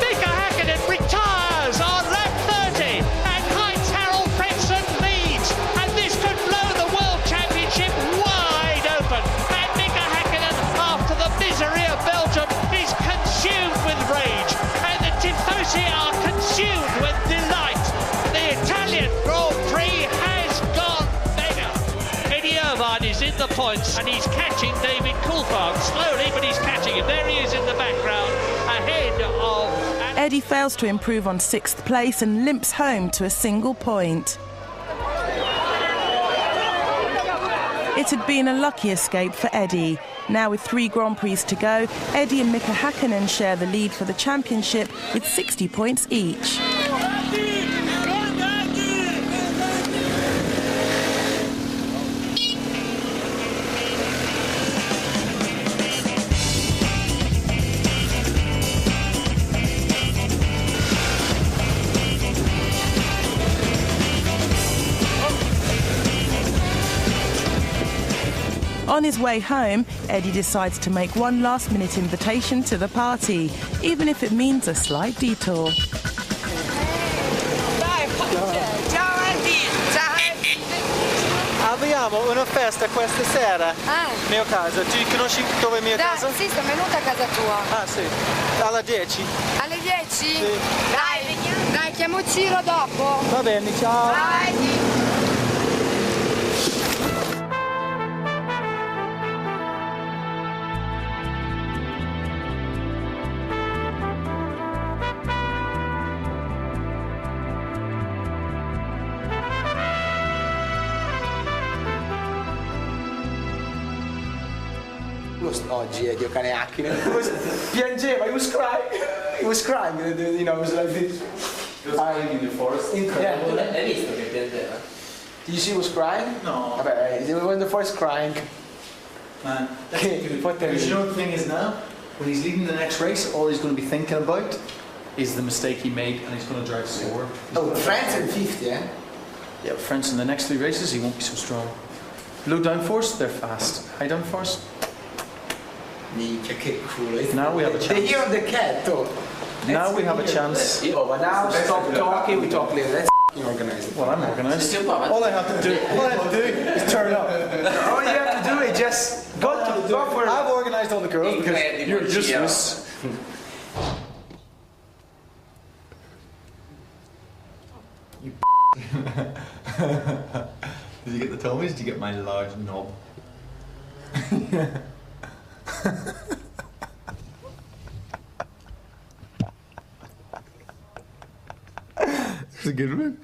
Mika Häkkinen retires on lap 30 and Heinz-Harald Frentzen leads, and this could blow the World Championship wide open. And Mika Häkkinen, after the misery of Belgium, is consumed with rage, and the Tifosi are consumed with delight. The Italian Grand Prix has gone mega. Eddie Irvine is in the points and he's catching David Coulthard slowly, but he's catching him. There he is in the background, ahead of... Eddie fails to improve on 6th place and limps home to a single point. It had been a lucky escape for Eddie. Now with 3 Grand Prix to go, Eddie and Mika Häkkinen share the lead for the championship with 60 points each. On his way home, Eddie decides to make one last-minute invitation to the party, even if it means a slight detour. abbiamo una festa questa sera. Mio casa. Tu conosci dove è mia casa? Sì, sono venuta a casa tua. Ah, sì. Alle 10. Alle 10? Sì. Dai, chiamo Ciro dopo. Va bene, ciao. Vai. Oggi Dio cane Hakkinen piangeva, he was crying, you know, it was like this. He was crying in the forest. Incredible. Hai visto che piangeva? Did you see he was crying? No. Vabbè, he was in the forest crying. Man, that's good. Because you know what the thing is now? When he's leading the next race, all he's going to be thinking about is the mistake he made, and he's going to drive slower. Oh, France in 50, eh? Yeah, but France in the next 3 races, he won't be so strong. Low downforce, they're fast. High downforce. Now we have a chance. The year of the cat, though. Now we have a chance. Oh, but now stop talking, we talk later. Let's organize it. Well, I'm organised. All I have to do is turn up. All you have to do is just go for it. I've organised all the girls because you're useless. You Did you get the Tommies? Did you get my large knob? That's a good one.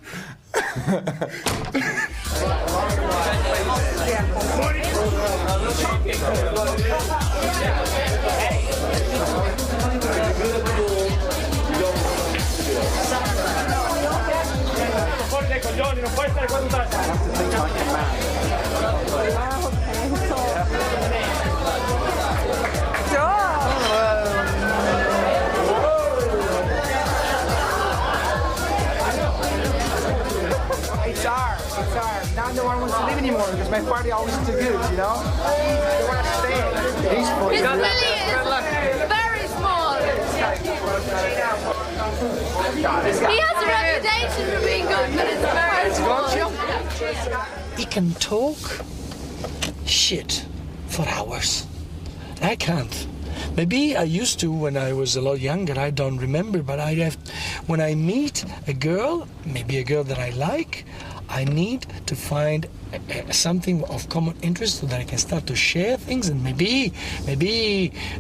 Fuori dai coglioni, non puoi stare qua tutta la It's ours. Now no one wants to leave anymore because my party always too good, you know? They want to stay. He's brilliant. Very small. He has a reputation for being good, but it's very small. He can talk shit for hours. I can't. Maybe I used to when I was a lot younger, I don't remember, but when I meet a girl, maybe a girl that I like, I need to find something of common interest so that I can start to share things, and maybe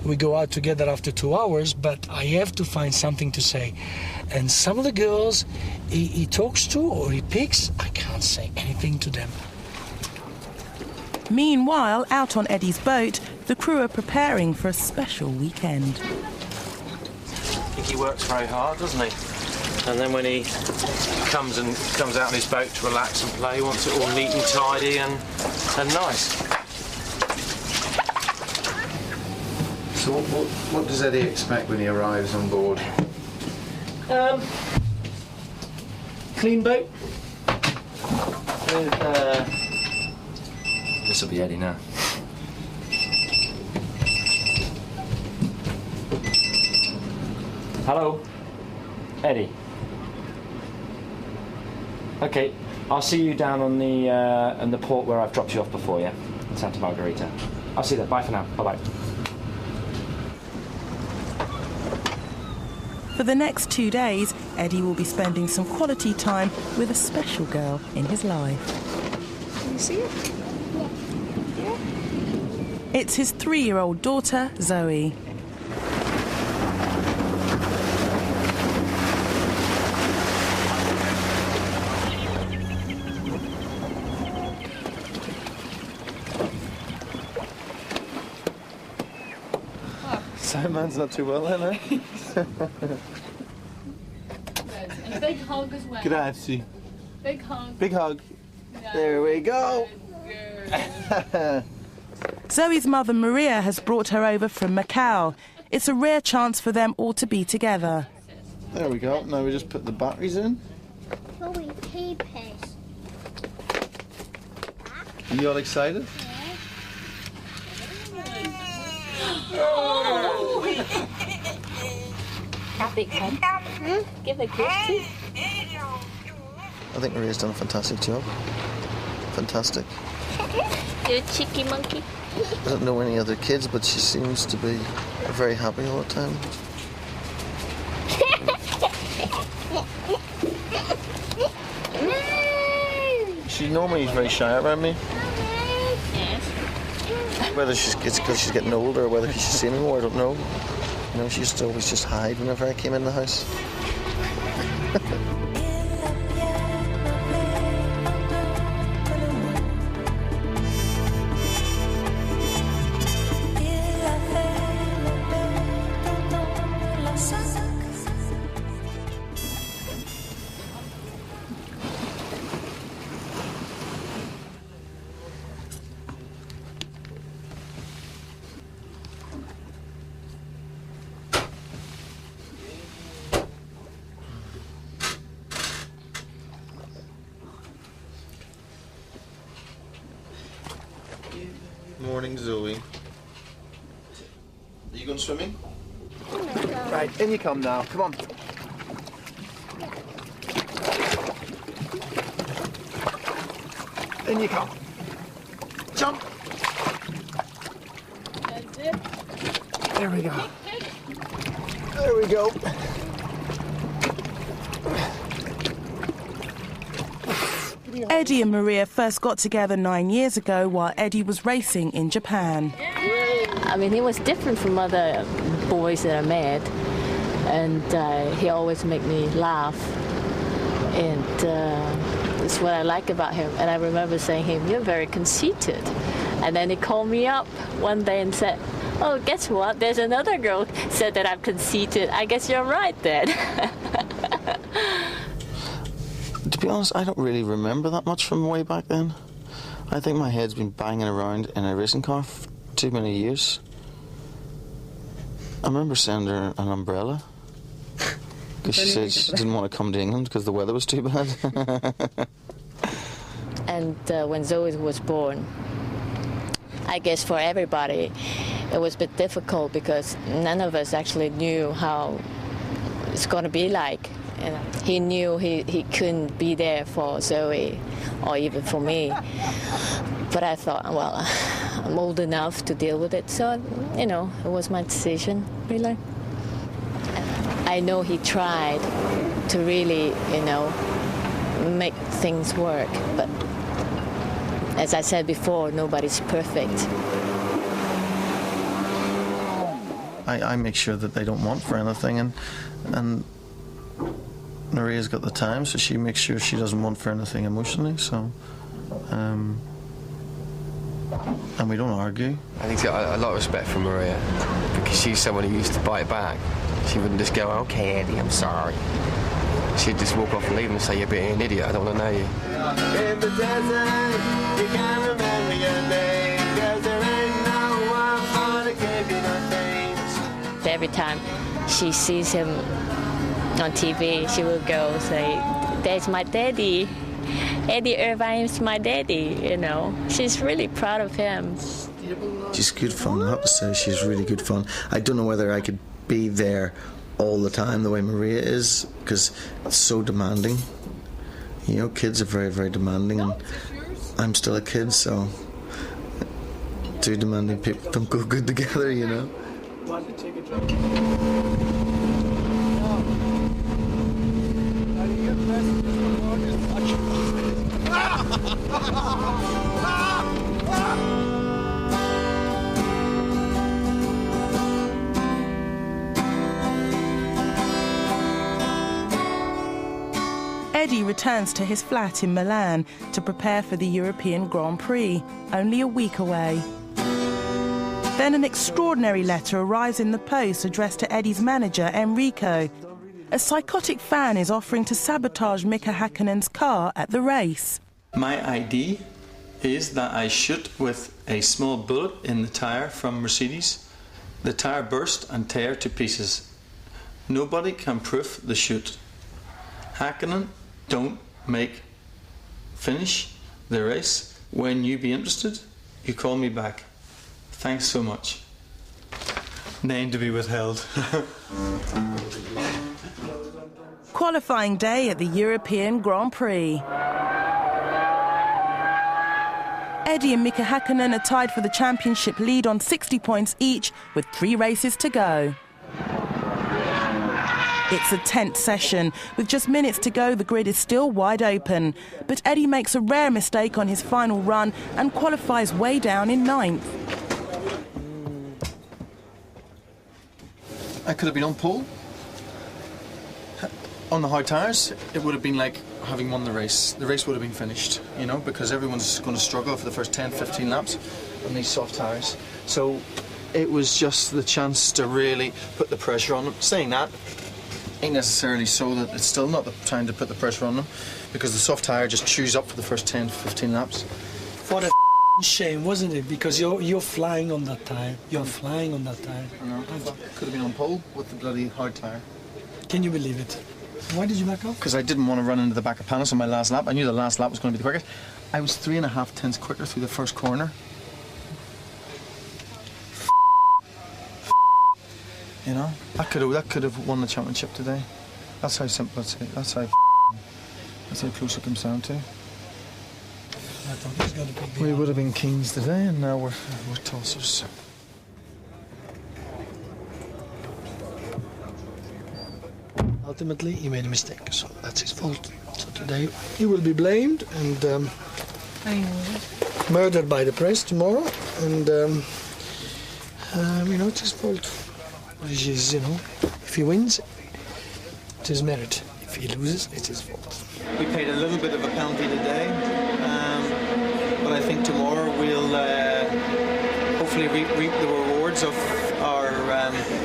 we go out together after 2 hours, but I have to find something to say. And some of the girls he talks to or he picks, I can't say anything to them. Meanwhile, out on Eddie's boat, the crew are preparing for a special weekend. I think he works very hard, doesn't he? And then when he comes out on his boat to relax and play, he wants it all neat and tidy and nice. So what does Eddie expect when he arrives on board? Clean boat. This will be Eddie now. Hello, Eddie. Okay, I'll see you down on the port where I've dropped you off before, yeah? In Santa Margarita. I'll see you there. Bye for now. Bye-bye. For the next 2 days, Eddie will be spending some quality time with a special girl in his life. Can you see it? Yeah. It's his 3-year-old daughter, Zoe. Man's not too well then, eh? And a big hug as well. Grazie. Big hug. Big hug. Yeah. There we go. Zoe's mother, Maria, has brought her over from Macau. It's a rare chance for them all to be together. There we go. Now we just put the batteries in. Oh, we keep it. Are you all excited? Oh. Big hug. Give a kiss. I think Maria's done a fantastic job. Fantastic. You're a cheeky monkey. I don't know any other kids, but she seems to be very happy all the time. She normally is very shy around me. Yes. Whether it's because she's getting older or whether she's seen me more, I don't know. You know, she used to always just hide whenever I came in the house. Morning, Zoe. Are you going swimming? Right, in you come now. Come on. In you come. Jump. That's it. There we go. There we go. Eddie and Maria first got together 9 years ago while Eddie was racing in Japan. I mean, he was different from other boys that I met, and he always made me laugh, and that's what I like about him. And I remember saying to him, "You're very conceited," and then he called me up one day and said, "Oh, guess what? There's another girl said that I'm conceited. I guess you're right then." To be honest, I don't really remember that much from way back then. I think my head's been banging around in a racing car for too many years. I remember sending her an umbrella because she said she didn't want to come to England because the weather was too bad. And when Zoe was born, I guess for everybody, it was a bit difficult because none of us actually knew how it's going to be like. And he knew he couldn't be there for Zoe or even for me. But I thought, well, I'm old enough to deal with it. So, you know, it was my decision, really. I know he tried to really, you know, make things work. But as I said before, nobody's perfect. I make sure that they don't want for anything, and Maria's got the time, so she makes sure she doesn't want for anything emotionally, so and we don't argue. I think she's got a lot of respect for Maria because she's someone who used to bite back. She wouldn't just go, "Okay, Eddie, I'm sorry." She'd just walk off and leave and say, "You're being an idiot, I don't want to know you." In the desert, you can't remember your name, 'cause there ain't no one for to give you no things. Every time she sees him on TV, she will go say, "There's my daddy. Eddie Irvine is my daddy," you know. She's really proud of him. She's good fun, I have to say, she's really good fun. I don't know whether I could be there all the time the way Maria is, because it's so demanding. You know, kids are very, very demanding, and I'm still a kid, so two demanding people don't go good together, you know. Eddie returns to his flat in Milan to prepare for the European Grand Prix, only a week away. Then an extraordinary letter arrives in the post addressed to Eddie's manager, Enrico. A psychotic fan is offering to sabotage Mika Häkkinen's car at the race. My idea is that I shoot with a small bullet in the tyre from Mercedes. The tyre burst and tear to pieces. Nobody can prove the shoot. Häkkinen don't finish the race. When you be interested, you call me back. Thanks so much. Name to be withheld. Qualifying day at the European Grand Prix. Eddie and Mika Häkkinen are tied for the championship lead on 60 points each, with 3 races to go. It's a tense session. With just minutes to go, the grid is still wide open. But Eddie makes a rare mistake on his final run and qualifies way down in 9th. I could have been on pole. On the hard tyres, it would have been like having won the race. The race would have been finished, you know, because everyone's going to struggle for the first 10, 15 laps on these soft tyres. So it was just the chance to really put the pressure on them. Saying that, ain't necessarily so that it's still not the time to put the pressure on them, because the soft tyre just chews up for the first 10, 15 laps. What a shame, wasn't it? Because you're flying on that tyre. You're flying on that tyre. I know. Could have been on pole with the bloody hard tyre. Can you believe it? Why did you back off? Because I didn't want to run into the back of Panis on my last lap. I knew the last lap was going to be the quickest. I was 3.5 tenths quicker through the first corner. You know, that could have won the championship today. That's how simple it's. That's how close it comes down to. We would have been kings today, and now we're tossers. Ultimately, he made a mistake, so that's his fault. So today he will be blamed and murdered by the press tomorrow, and you know, it's his fault. Which is, you know, if he wins, it's his merit. If he loses, it's his fault. We paid a little bit of a penalty today, but I think tomorrow we'll hopefully reap the rewards of our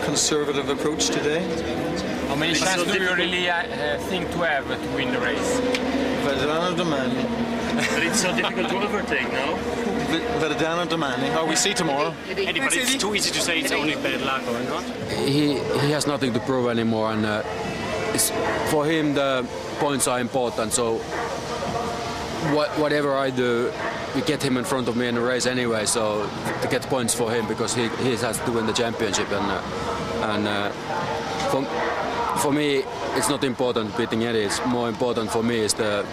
conservative approach today. How many chances do you really think to have to win the race? Verdano domani. But it's so difficult to overtake now. Verdano domani. Oh, we see tomorrow. Eddie, but it's too easy to say it's only bad luck, or not? He has nothing to prove anymore, and for him the points are important. So whatever I do, we get him in front of me in the race anyway. So to get points for him, because he has to win the championship, and for me it's not important beating Eddie. It's more important for me is to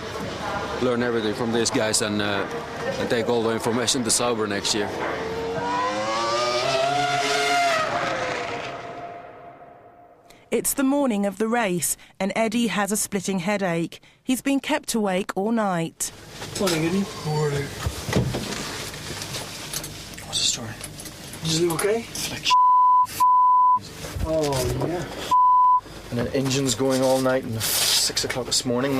learn everything from these guys and take all the information to Sauber next year. It's the morning of the race, and Eddie has a splitting headache. He's been kept awake all night. Morning, Eddie. Morning. What's the story? Is it okay? Oh, yeah. And then engines going all night, and 6 o'clock this morning.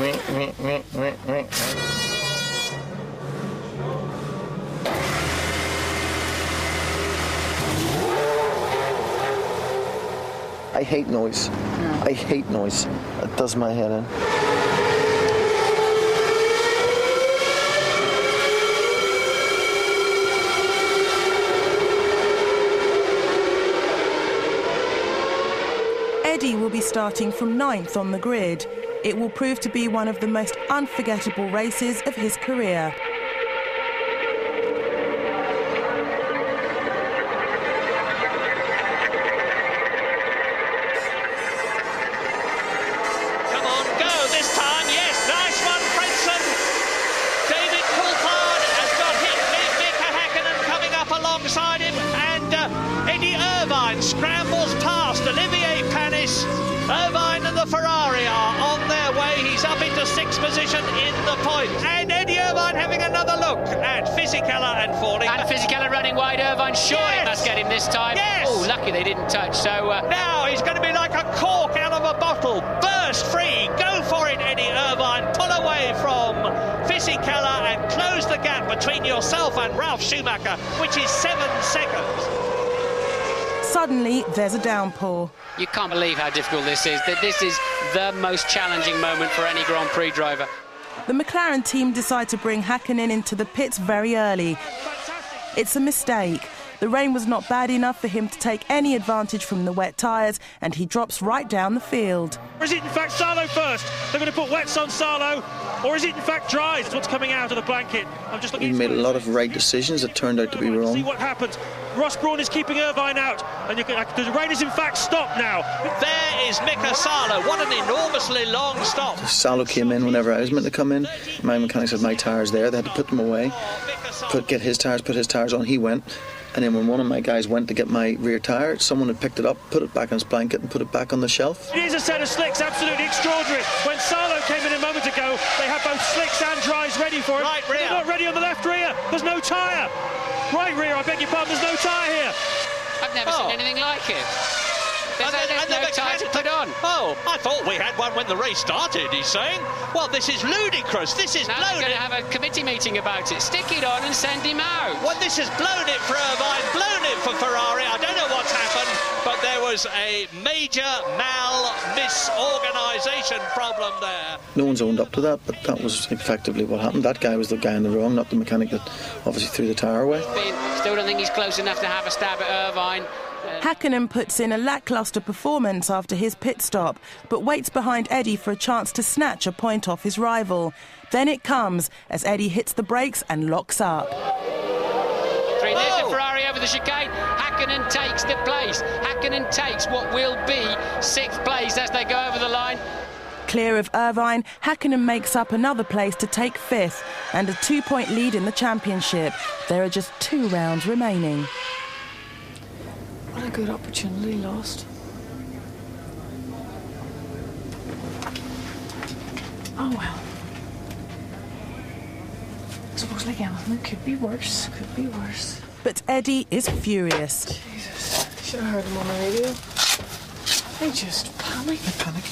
I hate noise. I hate noise. It does my head in. Eddie will be starting from 9th on the grid. It will prove to be one of the most unforgettable races of his career. Alongside him, and Eddie Irvine scrambles past Olivier Panis. Irvine and the Ferrari are on their way. He's up into 6th position in the points. And Eddie Irvine having another look at Fisichella and falling. And Fisichella running wide. Irvine surely must get him this time. Yes. Oh, lucky they didn't touch. So now he's going to be like a cork out of a bottle. Burst free. Go for it, Eddie Irvine. Pull away from Fisichella and close the gap between yourself and Ralf Schumacher, which is 7 seconds. Suddenly, there's a downpour. you can't believe how difficult this is. This is the most challenging moment for any Grand Prix driver. The McLaren team decide to bring Häkkinen into the pits very early. It's a mistake. The rain was not bad enough for him to take any advantage from the wet tyres, and he drops right down the field. Or is it in fact Salo first? They're going to put wets on Salo, or is it in fact dry? It's what's coming out of the blanket. I'm just looking. He made a lot of right decisions that turned out to be wrong. See what happens. Ross Brawn is keeping Irvine out, and the rain is in fact stopped now. There is Mika Salo. What an enormously long stop. Salo came in whenever I was meant to come in. My mechanics had my tyres there. They had to put them away. get his tyres, put his tyres on. He went, and then when one of my guys went to get my rear tyre, someone had picked it up, put it back on his blanket, and put it back on the shelf. It is a set of slicks, absolutely extraordinary. When Salo came in a moment ago, they had both slicks and dries ready for him. Right rear. They're not ready on the left rear. There's no tyre. Right rear, I beg your pardon, there's no tyre here. I've never seen anything like it. There's no tyre to put on. Oh, I thought we had one when the race started, he's saying. Well, this is ludicrous. This is now blown they're going to have a committee meeting about it. Stick it on and send him out. Well, this has blown it for Irvine, blown it for Ferrari. I don't know what's happened, but there was a major misorganisation problem there. No one's owned up to that, but that was effectively what happened. That guy was the guy in the wrong, not the mechanic that obviously threw the tyre away. Still don't think he's close enough to have a stab at Irvine. Hakkinen puts in a lacklustre performance after his pit stop, but waits behind Eddie for a chance to snatch a point off his rival. Then it comes as Eddie hits the brakes and locks up. There's the Ferrari over the chicane. Hakkinen takes the place. Hakkinen takes what will be 6th place as they go over the line. Clear of Irvine, Hakkinen makes up another place to take 5th and a 2-point lead in the championship. There are just 2 rounds remaining. What a good opportunity lost. Oh well. I suppose like anything, it could be worse. Could be worse. But Eddie is furious. Jesus, I should have heard him on the radio. They just panic. I panic.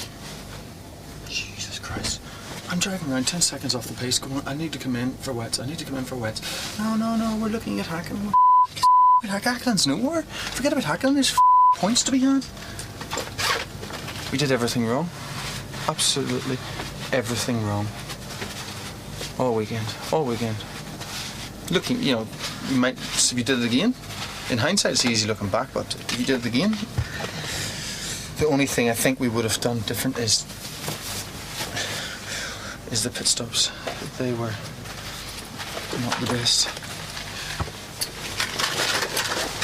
Jesus Christ. I'm driving around 10 seconds off the pace going, I need to come in for wets, I need to come in for wets. No, we're looking at Hakkinen. Hakkinen's nowhere. Forget about Hakkinen, there's points to be had. We did everything wrong. Absolutely everything wrong. All weekend. Looking, you might, if you did it again, in hindsight it's easy looking back, but if you did it again, the only thing I think we would have done different is the pit stops. They were not the best.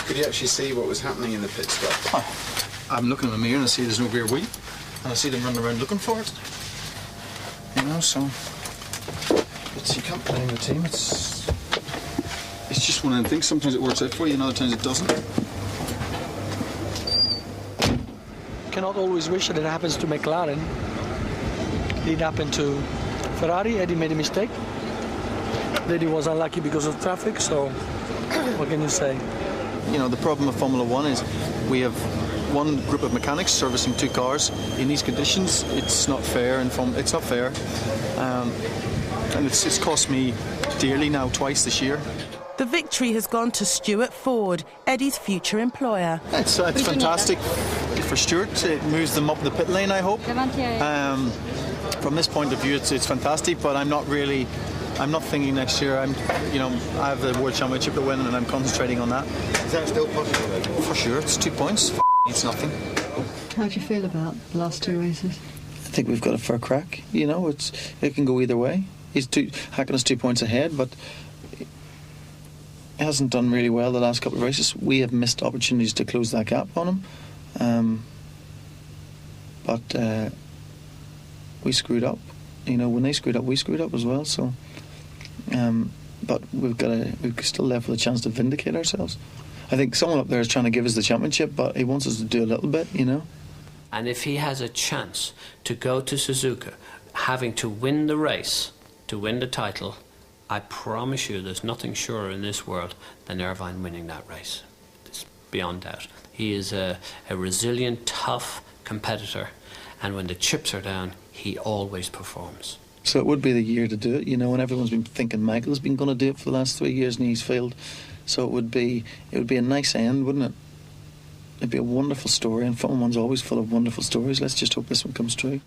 Could you actually see what was happening in the pit stop? Oh, I'm looking in the mirror and I see there's no rear wheel, and I see them running around looking for it. So you can't blame the team. It's just one of them things. Sometimes it works out for you, and other times it doesn't. Cannot always wish that it happens to McLaren. It happened to Ferrari. Eddie made a mistake. Eddie was unlucky because of traffic. So what can you say? The problem of Formula One is we have one group of mechanics servicing 2 cars in these conditions. It's not fair, and it's not fair, and it's cost me dearly now twice this year. The victory has gone to Stuart Ford, Eddie's future employer. It's fantastic for Stuart. It moves them up the pit lane, I hope. From this point of view, it's fantastic, but I'm not thinking next year. I have the World Championship to win, and I'm concentrating on that. Is that still possible? For sure, it's 2 points. It's nothing. How do you feel about the last 2 races? I think we've got a fair crack. It can go either way. Hakkinen's 2 points ahead, but he hasn't done really well the last couple of races. We have missed opportunities to close that gap on him, but we screwed up. When they screwed up, we screwed up as well. So, but we're still left with a chance to vindicate ourselves. I think someone up there is trying to give us the championship, but he wants us to do a little bit, And if he has a chance to go to Suzuka, having to win the race, to win the title, I promise you there's nothing surer in this world than Irvine winning that race. It's beyond doubt. He is a resilient, tough competitor, and when the chips are down, he always performs. So it would be the year to do it, when everyone's been thinking Michael's been going to do it for the last 3 years and he's failed. So it would be a nice end, wouldn't it? It'd be a wonderful story, and Formula One's always full of wonderful stories. Let's just hope this one comes true.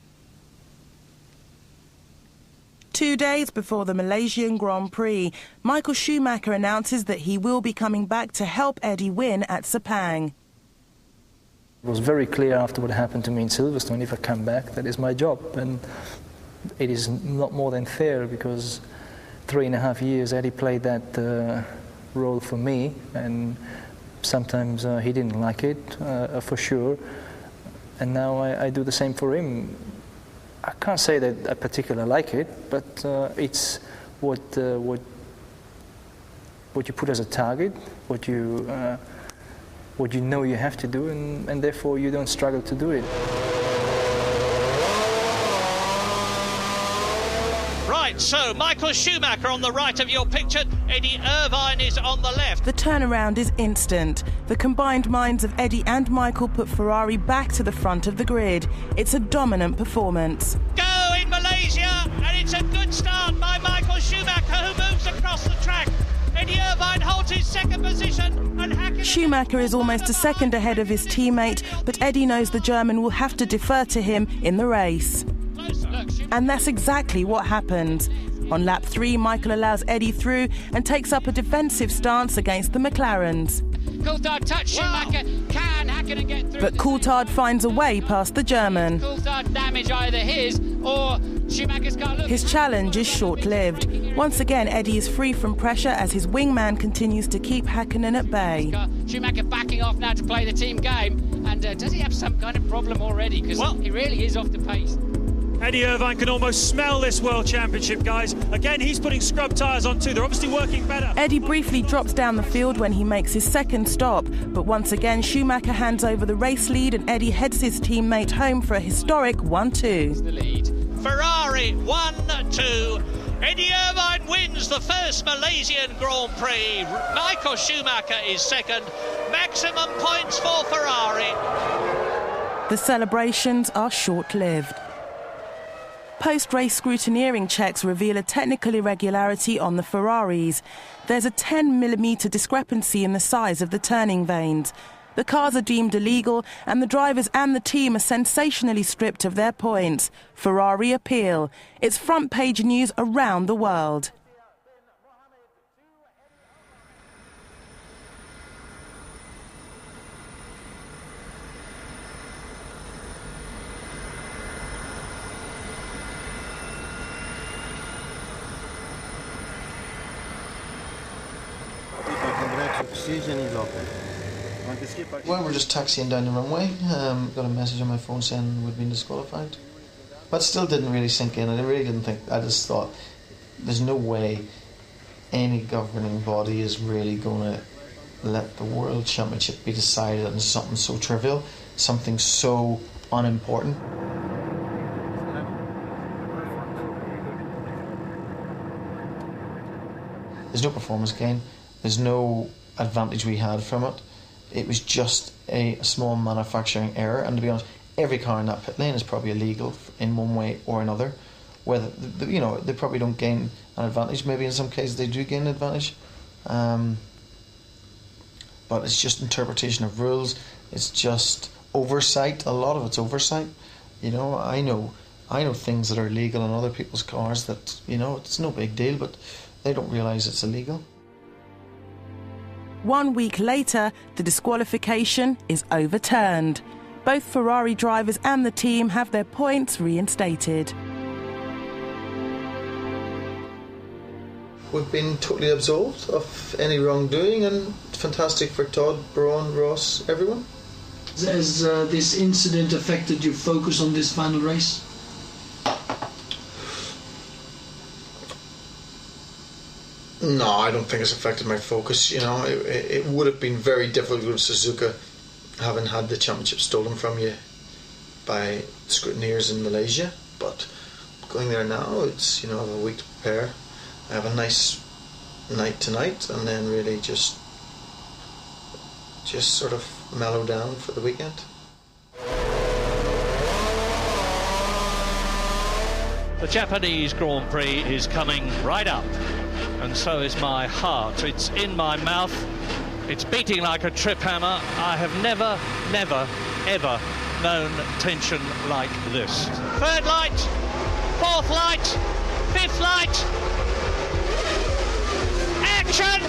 2 days before the Malaysian Grand Prix, Michael Schumacher announces that he will be coming back to help Eddie win at Sepang. It was very clear after what happened to me in Silverstone, if I come back, that is my job. And it is not more than fair, because 3.5 years Eddie played that role for me, and sometimes he didn't like it, for sure. And now I do the same for him. I can't say that I particularly like it, but it's what what you put as a target, what you know you have to do, and therefore you don't struggle to do it. Right, so Michael Schumacher on the right of your picture, Eddie Irvine is on the left. The turnaround is instant. The combined minds of Eddie and Michael put Ferrari back to the front of the grid. It's a dominant performance. Go in Malaysia, and it's a good start by Michael Schumacher, who moves across the track. Eddie Irvine holds his second position, and Hakkinen... Schumacher is almost a second ahead of his teammate, but Eddie knows the German will have to defer to him in the race. And that's exactly what happens. On lap 3, Michael allows Eddie through and takes up a defensive stance against the McLarens. Coulthard touch Schumacher. Can Hakkinen get through? But Coulthard finds a way past the German. Coulthard damage either his or Schumacher's car. His challenge is short-lived. Once again, Eddie is free from pressure as his wingman continues to keep Hakkinen at bay. Schumacher backing off now to play the team game. And does he have some kind of problem already? Because he really is off the pace. Eddie Irvine can almost smell this World Championship, guys. Again, he's putting scrub tyres on too. They're obviously working better. Eddie briefly drops down the field when he makes his second stop. But once again, Schumacher hands over the race lead and Eddie heads his teammate home for a historic 1-2. The lead. Ferrari 1-2. Eddie Irvine wins the first Malaysian Grand Prix. Michael Schumacher is second. Maximum points for Ferrari. The celebrations are short-lived. Post-race scrutineering checks reveal a technical irregularity on the Ferraris. There's a 10mm discrepancy in the size of the turning vanes. The cars are deemed illegal and the drivers and the team are sensationally stripped of their points. Ferrari appeal. It's front-page news around the world. Well, we're just taxiing down the runway. Got a message on my phone saying we'd been disqualified. But still didn't really sink in. I really didn't think. I just thought there's no way any governing body is really going to let the World Championship be decided on something so trivial, something so unimportant. There's no performance gain. There's no advantage we had from it. It was just a small manufacturing error, and to be honest, every car in that pit lane is probably illegal in one way or another. Whether they probably don't gain an advantage. Maybe in some cases they do gain an advantage, but it's just interpretation of rules. It's just oversight. A lot of it's oversight. I know things that are illegal on other people's cars that it's no big deal, but they don't realise it's illegal. 1 week later, the disqualification is overturned. Both Ferrari drivers and the team have their points reinstated. We've been totally absolved of any wrongdoing, and fantastic for Todd, Braun, Ross, everyone. Has this incident affected your focus on this final race? No, I don't think it's affected my focus. It would have been very difficult with Suzuka, having had the championship stolen from you by scrutineers in Malaysia. But going there now, it's I have a week to prepare. I have a nice night tonight, and then really just sort of mellow down for the weekend. The Japanese Grand Prix is coming right up, and so is my heart. It's in my mouth. It's beating like a trip hammer. I have never, ever known tension like this. Third light, fourth light, fifth light. Action!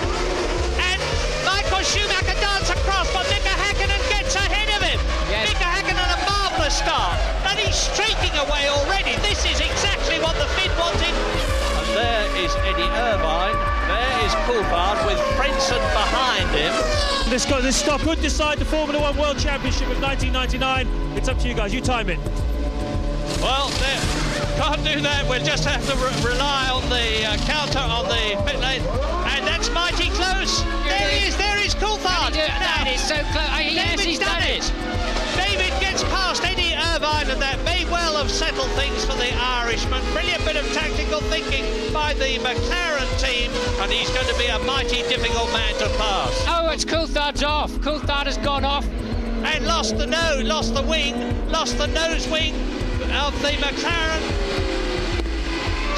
And Michael Schumacher darts across, but Mika Hakkinen gets ahead of him. Yes. Mika Hakkinen, a marvellous start, and he's streaking away already. This is exactly what the Finn wanted. And there is Eddie Irvine. There is Coulthard with Frentzen behind him. This stop could decide the Formula One World Championship of 1999. It's up to you guys. You time it. Well, there. Can't do that. We'll just have to rely on the counter on the pit lane. And that's mighty close. There he is. There is Coulthard. That is so close. Yes, he's done it. David gets past Eddie Irvine, and that may well have settled things for the Irishman. Brilliant bit of tactical thinking by the McLaren team, and he's going to be a mighty difficult man to pass. Oh, it's Coulthard's off. Coulthard has gone off. And lost the nose, lost the wing, lost the nose wing of the McLaren.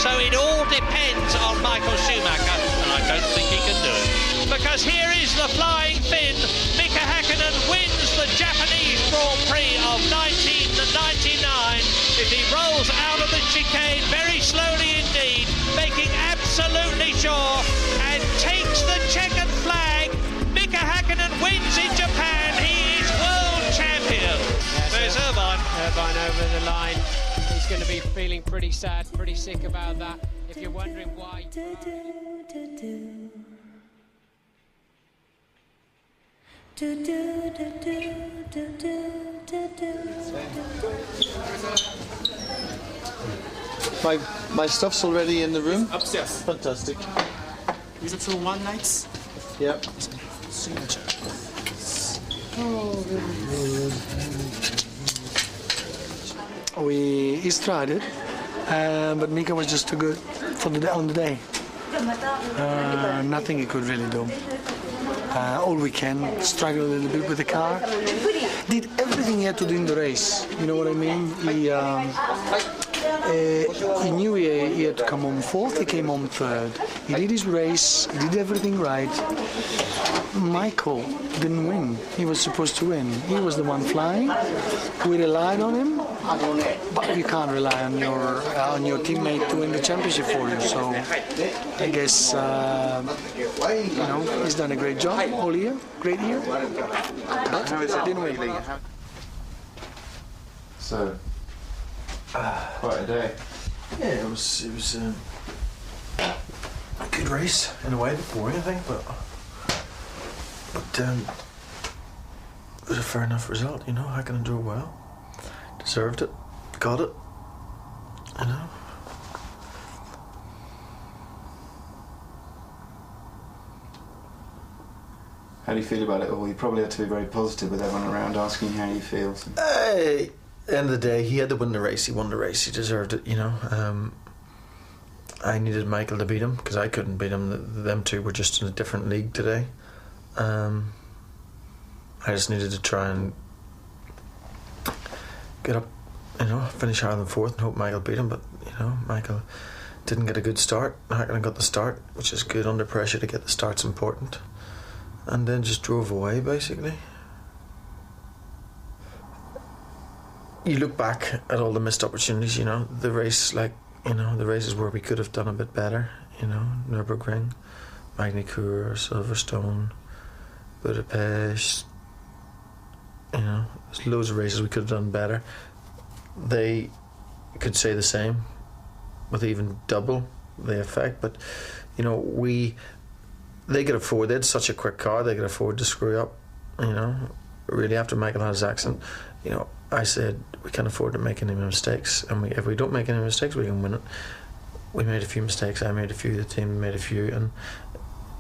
So it all depends on Michael Schumacher, and I don't think he can do it. Because here is the flying Finn. Mika Häkkinen wins the Japanese Grand Prix of 1999. If he rolls out of the chicane very slowly indeed, making absolutely sure, and takes the checkered flag. Mika Häkkinen wins in Japan. He is world champion. There's Irvine. Irvine over the line. He's going to be feeling pretty sad, pretty sick about that. If you're wondering why... My stuff's already in the room? Upstairs. Fantastic. Is it for one night? Yep. Signature. We tried it, but Mika was just too good for on the day. Nothing he could really do. All weekend, struggled a little bit with the car. Did everything he had to do in the race. You know what I mean? He knew he had to come home fourth. He came home third. He did his race. He did everything right. Michael didn't win. He was supposed to win. He was the one flying. We relied on him, but you can't rely on your teammate to win the championship for you. So I guess he's done a great job all year. Great year. But How is it? didn't win. So, quite a day. Yeah, it was a good race in a way, a bit boring I think, but it was a fair enough result, you know. Häkkinen drove well, deserved it, got it, you know. How do you feel about it all? You probably had to be very positive with everyone around asking how you feel. So. At the end of the day, he had to win the race. He won the race. He deserved it, you know. I needed Michael to beat him because I couldn't beat him. Them two were just in a different league today. I just needed to try and get up, you know, finish higher than fourth and hope Michael beat him. But, you know, Michael didn't get a good start. Häkkinen got the start, which is good. Under pressure to get the start's important. And then just drove away, basically. You look back at all the missed opportunities, you know, the race, like, you know, the races where we could have done a bit better, you know, Nürburgring, Magny-Cours, Silverstone, Budapest, you know, there's loads of races we could have done better. They could say the same, with even double the effect, but, you know, they could afford, they had such a quick car, they could afford to screw up, you know. Really, after Michael had his accident, you know, I said we can't afford to make any mistakes, and if we don't make any mistakes, we can win it. We made a few mistakes, I made a few, the team made a few, and,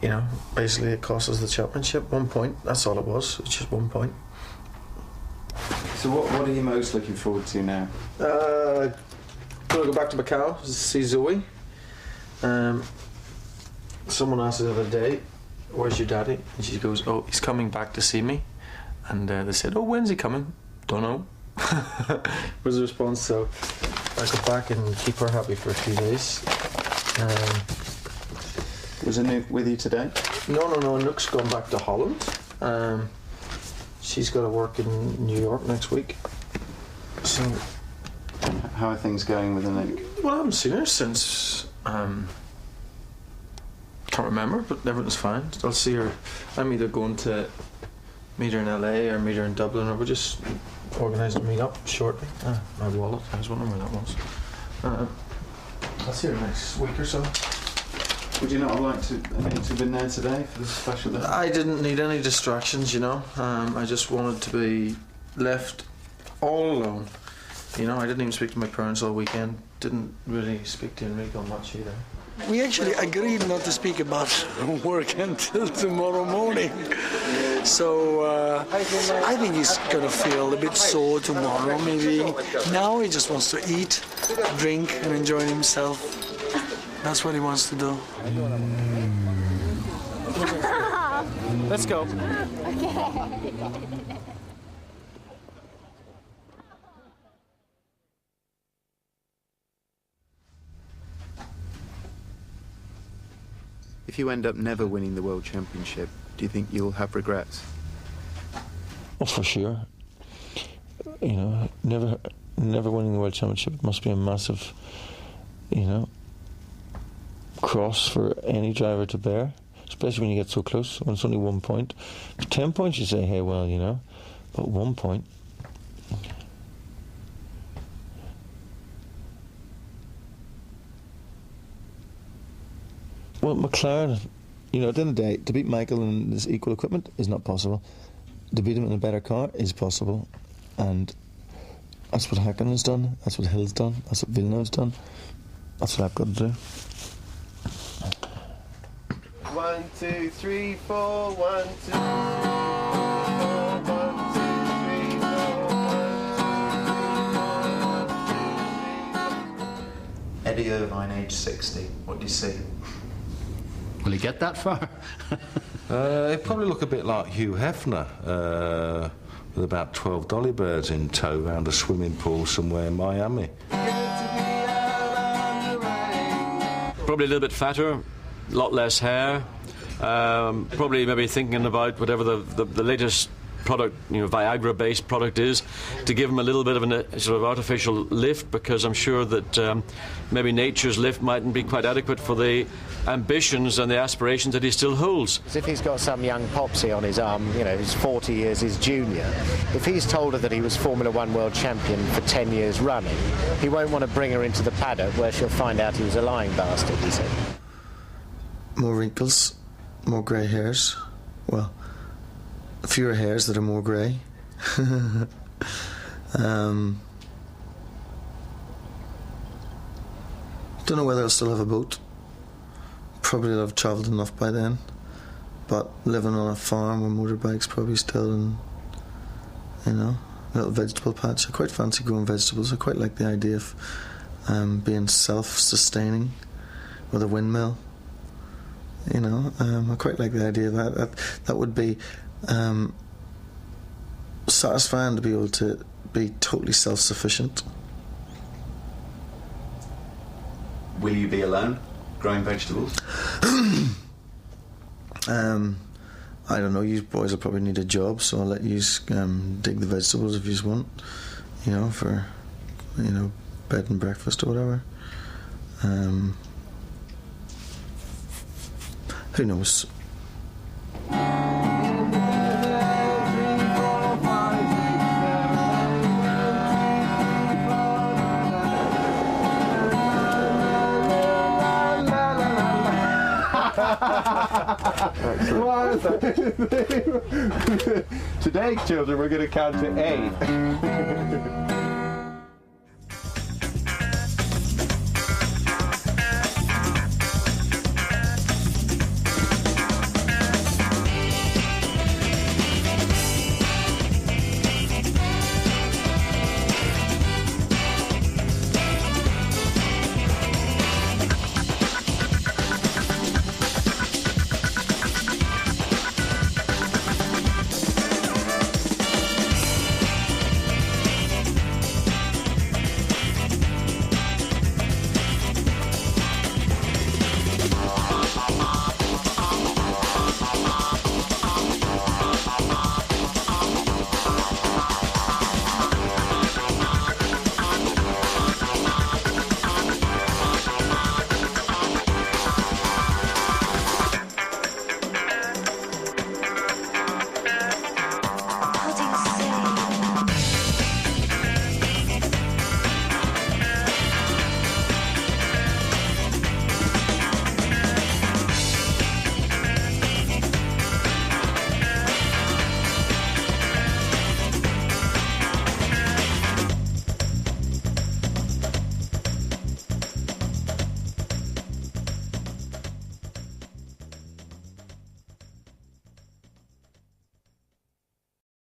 you know, basically it cost us the championship. 1 point, that's all it was, it's just 1 point. So what are you most looking forward to now? Gonna go back to Macau to see Zoe. Someone asked her the other day, where's your daddy? And she goes, oh, he's coming back to see me. And they said, oh, when's he coming? Don't know. Was the response. So I go back and keep her happy for a few days. Was Anouk with you today? No, Anouk's gone back to Holland. She's got to work in New York next week. So how are things going with Anouk? Well, I haven't seen her since can't remember, but everything's fine. I'll see her. I'm either going to meet her in LA or meet her in Dublin, or we're just organising a meet up shortly. My wallet, I was wondering where that was. I'll see her next week or so. Would you not have liked to have been there today for the special day? I didn't need any distractions, you know. I just wanted to be left all alone. You know, I didn't even speak to my parents all weekend didn't really speak to Enrico much either. We actually agreed not to speak about work until tomorrow morning. So I think he's going to feel a bit sore tomorrow. Maybe now he just wants to eat, drink and enjoy himself. That's what he wants to do. Let's go. Okay. If you end up never winning the World Championship, do you think you'll have regrets? Oh, for sure. You know, never winning the World Championship must be a massive, you know, cross for any driver to bear, especially when you get so close, when it's only 1 point. For 10 points you say, hey, well, you know, but 1 point. Well, McLaren, you know, at the end of the day, to beat Michael in this equal equipment is not possible. To beat him in a better car is possible. And that's what Häkkönen's done, that's what Hill's done, that's what Villeneuve's done. That's what I've got to do. 1, 2, 3, 4, 1, 2, 3, 4, 1, 2, 3, 4, 1, 2, 3, 4, 1, 2, 3, 4. Eddie Irvine, age 60, what do you see? Will he get that far? He'd probably look a bit like Hugh Hefner, with about 12 dolly birds in tow around a swimming pool somewhere in Miami. Probably a little bit fatter, a lot less hair. Probably maybe thinking about whatever the latest product, you know, Viagra-based product is, to give him a little bit of a sort of artificial lift, because I'm sure that maybe nature's lift mightn't be quite adequate for the ambitions and the aspirations that he still holds. If he's got some young popsy on his arm, you know, who's 40 years his junior, if he's told her that he was Formula One world champion for 10 years running, he won't want to bring her into the paddock where she'll find out he was a lying bastard, he said. More wrinkles, more grey hairs. Well, fewer hairs that are more grey. Don't know whether I'll still have a boat. Probably I'll have travelled enough by then. But living on a farm with motorbikes, probably still in, you know, a little vegetable patch. I quite fancy growing vegetables. I quite like the idea of being self-sustaining with a windmill. You know, I quite like the idea of that. That would be satisfying to be able to be totally self-sufficient. Will you be alone, growing vegetables? I don't know, you boys will probably need a job, so I'll let you dig the vegetables if you want, you know, for, you know, bed and breakfast or whatever. Who knows? Today, children, we're going to count to 8.